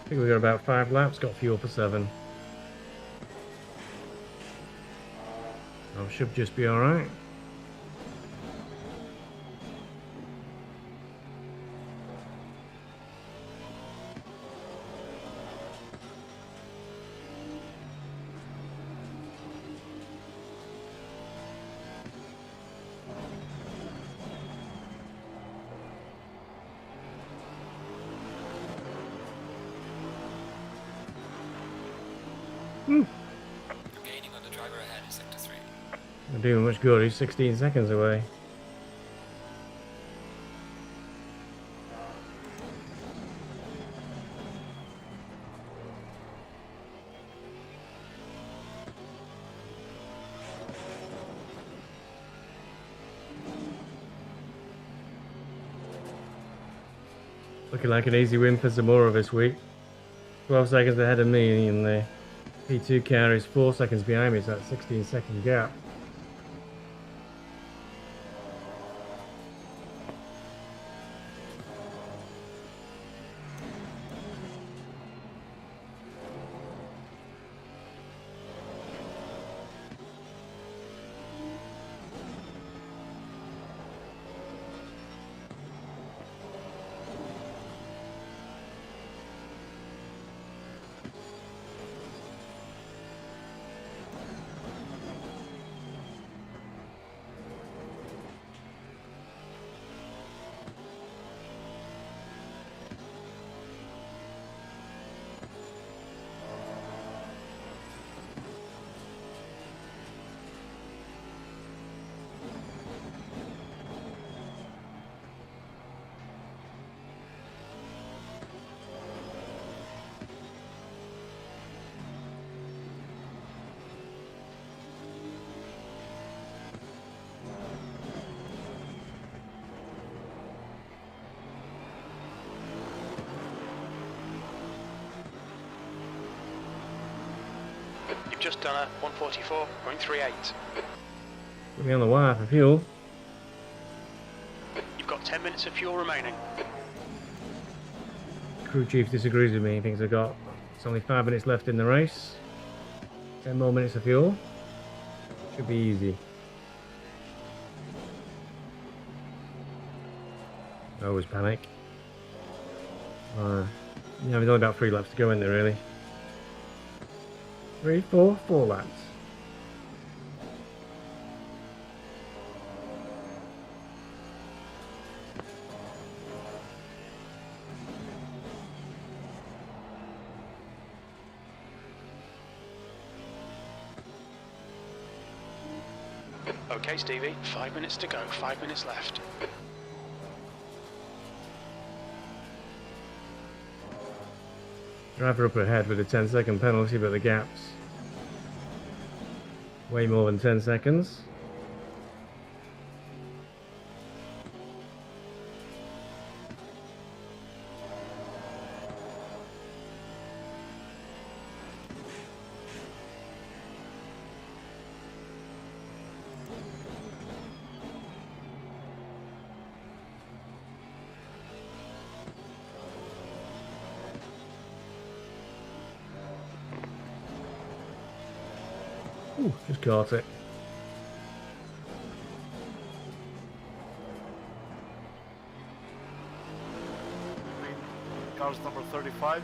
I think we've got about 5 laps, got fuel for 7. Should just be alright. Gaining on the driver ahead in sector 3. Not doing much good, he's 16 seconds away. Looking like an easy win for Zamora this week. 12 seconds ahead of me, and the P2 car is 4 seconds behind me, so that's 16-second gap. just done a 144.38. Put me on the wire for fuel. You've got 10 minutes of fuel remaining. Crew chief disagrees with me. He thinks I've got. It's only 5 minutes left in the race. 10 more minutes of fuel. Should be easy. I always panic. Yeah, there's only about 3 laps to go in there, really. 4 laps. Okay, Stevie, 5 minutes to go, 5 minutes left. Driver up ahead with a 10-second penalty, but the gap's way more than 10 seconds. Ooh, just caught it. Cars number 35,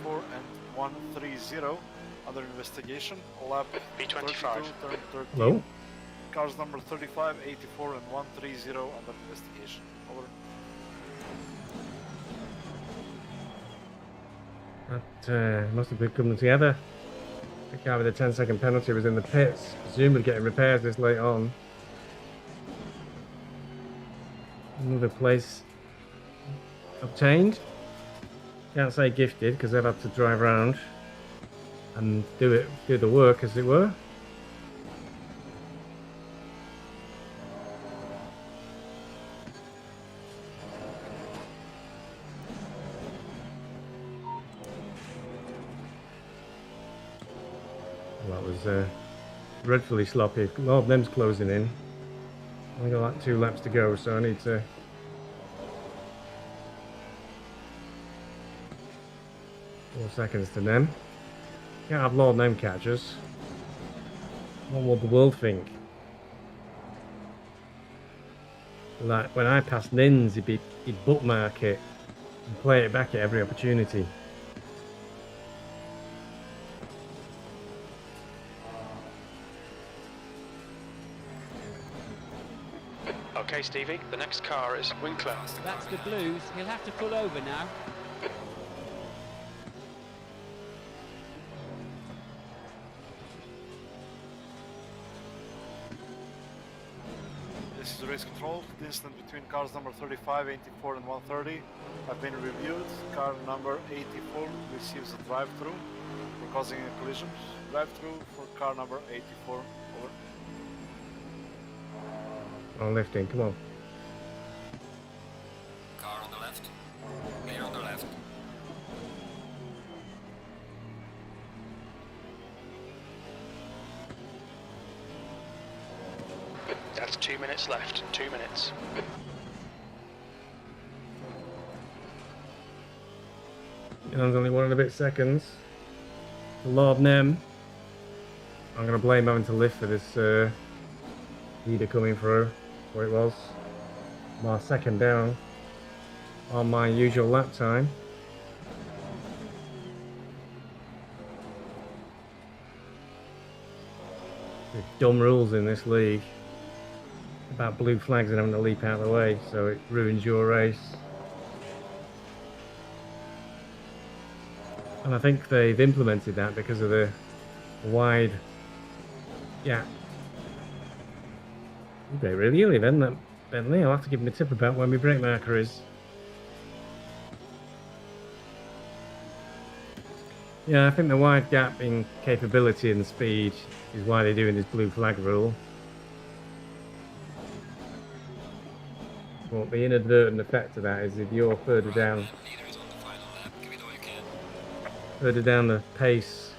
84 and 130 under investigation. Lap B25. 32, turn 13. Hello? Cars number 35, 84 and 130 under investigation. Over. That must have been coming together. The car with a 10-second penalty was in the pits, presumably getting repairs this late on. Another place obtained. Can't say gifted because they've had to drive around and do the work, as it were. Well, that was dreadfully sloppy. Lord them's closing in. Only got like 2 laps to go, so I need to. 4 seconds to them. Can't have Lord them catch us. What would the world think? Like when I passed Nins, he'd bookmark it and play it back at every opportunity. Okay, Stevie, the next car is Winkler. That's the Blues. He'll have to pull over now. This is race control. The incident between cars number 35, 84 and 130 have been reviewed. Car number 84 receives a drive-through for causing a collision. Drive-through for car number 84. Over. On lifting, come on. Car on the left. Clear on the left. That's 2 minutes left, 2 minutes. And there's only 1 and a bit seconds. Lord Nem. I'm going to blame having to lift for this leader coming through. Where it was. My second down on my usual lap time. There's dumb rules in this league about blue flags and having to leap out of the way, so it ruins your race. And I think they've implemented that because of the wide gap. They really early then, that Bentley. I'll have to give him a tip about when my brake marker is. Yeah, I think the wide gap in capability and speed is why they're doing this blue flag rule. But the inadvertent effect of that is if you're further down, Leader is on the final lap. Give it all you can. further down the pace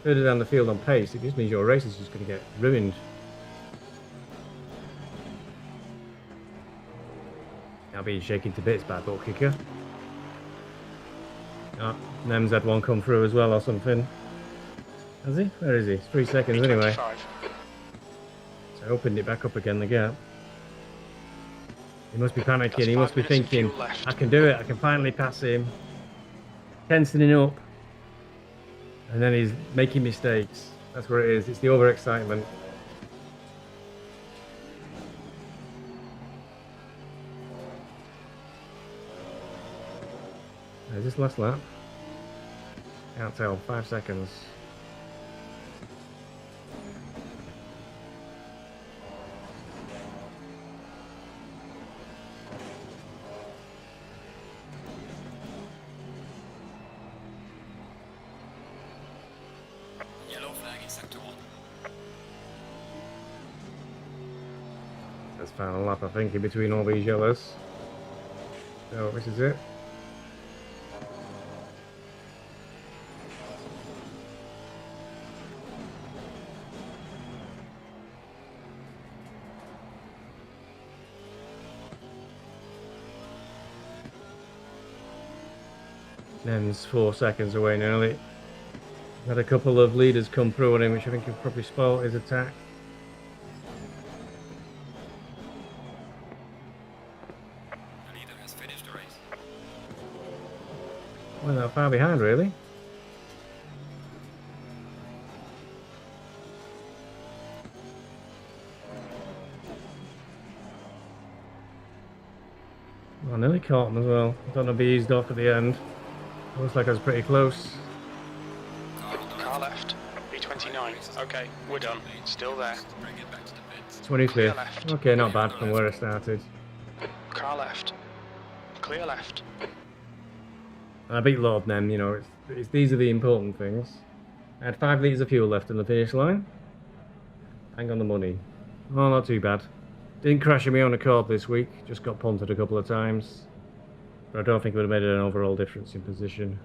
further down the field on pace, it just means your race is just going to get ruined. Now being shaken to bits by butt kicker. Oh, Nem's had one come through as well or something. Has he? Where is he? It's 3 seconds anyway. P25. So I opened it back up again, the gap. He must be panicking, That's he 5 must be minutes of thinking, fuel left. I can do it, I can finally pass him. Tensioning up. And then he's making mistakes. That's what it is, it's the overexcitement. Is this last lap? Can't tell, 5 seconds. Yellow flag in sector 1. That's final lap, I think, in between all these yellows. So this is it. Nem's 4 seconds away nearly. Had a couple of leaders come through on him, which I think have probably spoiled his attack. The leader has finished the race. Well, not far behind, really. Well, nearly caught him as well. I don't know if he eased off at the end. Looks like I was pretty close. Car left. B29. Okay, we're done. Still there. Bring it back to the pits. 25th. left. Okay, not bad from where I started. Car left. Clear left. I beat Lord Nem, you know, these are the important things. I had 5 litres of fuel left in the finish line. Hang on the money. Oh, not too bad. Didn't crash in my own accord this week, just got punted a couple of times. But I don't think it would have made an overall difference in position.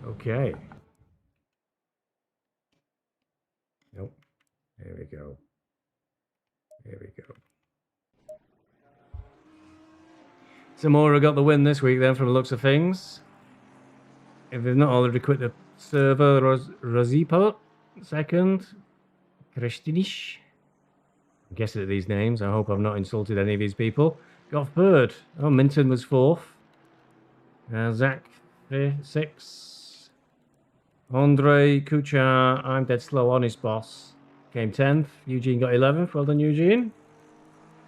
Okay. Nope. There we go. There we go. Zamora got the win this week then from the looks of things. If they've not already quit the server, Rozipo, second. Kristinish. I'm guessing at these names. I hope I've not insulted any of these people. Got third. Oh, Minton was fourth. Zach, 6th. Andre Kuchar, I'm dead slow on his boss. Came 10th. Eugene got 11th. Well done, Eugene.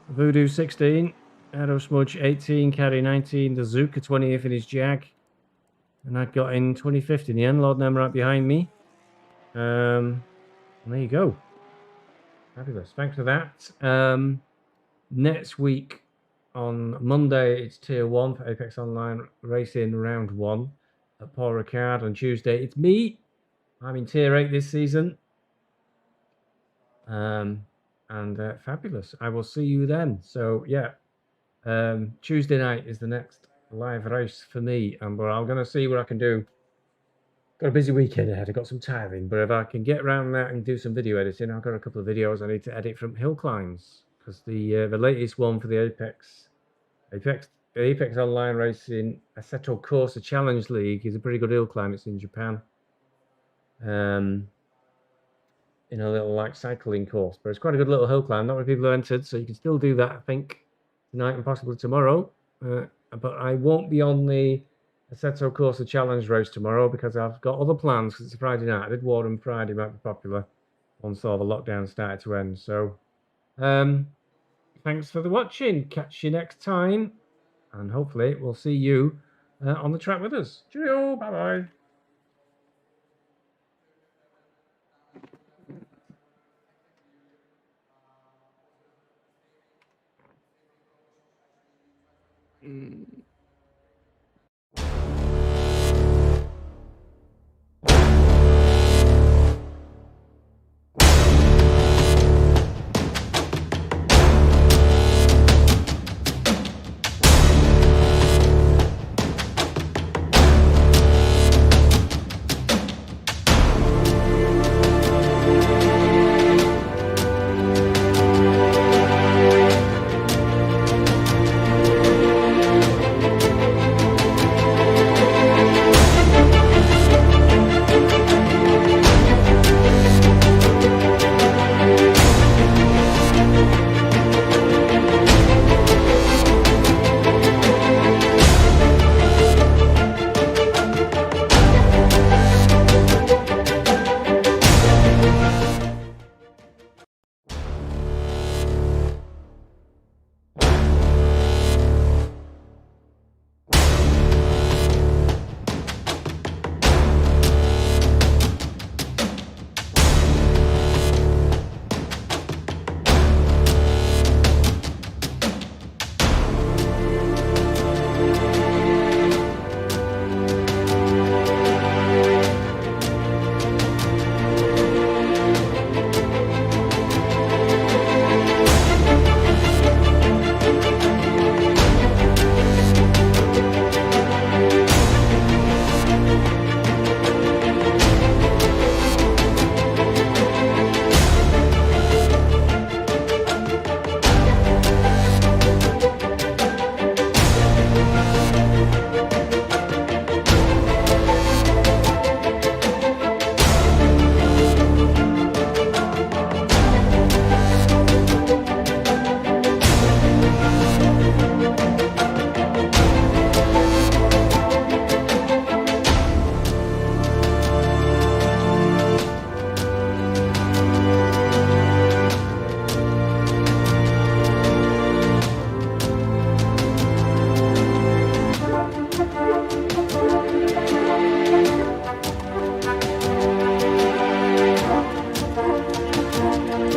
Voodoo 16. Arrow Smudge 18. Carry 19. The Zuka 20th in his Jag. And I got in 25th in the end. Lord Nem right behind me. And there you go. Fabulous. Thanks for that. Next week on Monday, it's Tier 1 for Apex Online Racing Round 1 at Paul Ricard. On Tuesday, it's me. I'm in Tier 8 this season. Fabulous. I will see you then. So, yeah. Tuesday night is the next live race for me. And I'm going to see what I can do. Got a busy weekend ahead. I got some tiring, but if I can get around that and do some video editing, I've got a couple of videos I need to edit from hill climbs because the latest one for the Apex Online Racing Assetto Corsa Challenge League is a pretty good hill climb. It's in Japan, in a little like cycling course, but it's quite a good little hill climb. Not many people have entered, so you can still do that. I think tonight and possibly tomorrow, but I won't be on the Assetto Corsa Challenge race tomorrow because I've got other plans because it's a Friday night. I did warn Friday might be popular once all the lockdown started to end. So, thanks for the watching. Catch you next time. And hopefully we'll see you on the track with us. Cheerio. Bye-bye. Mm.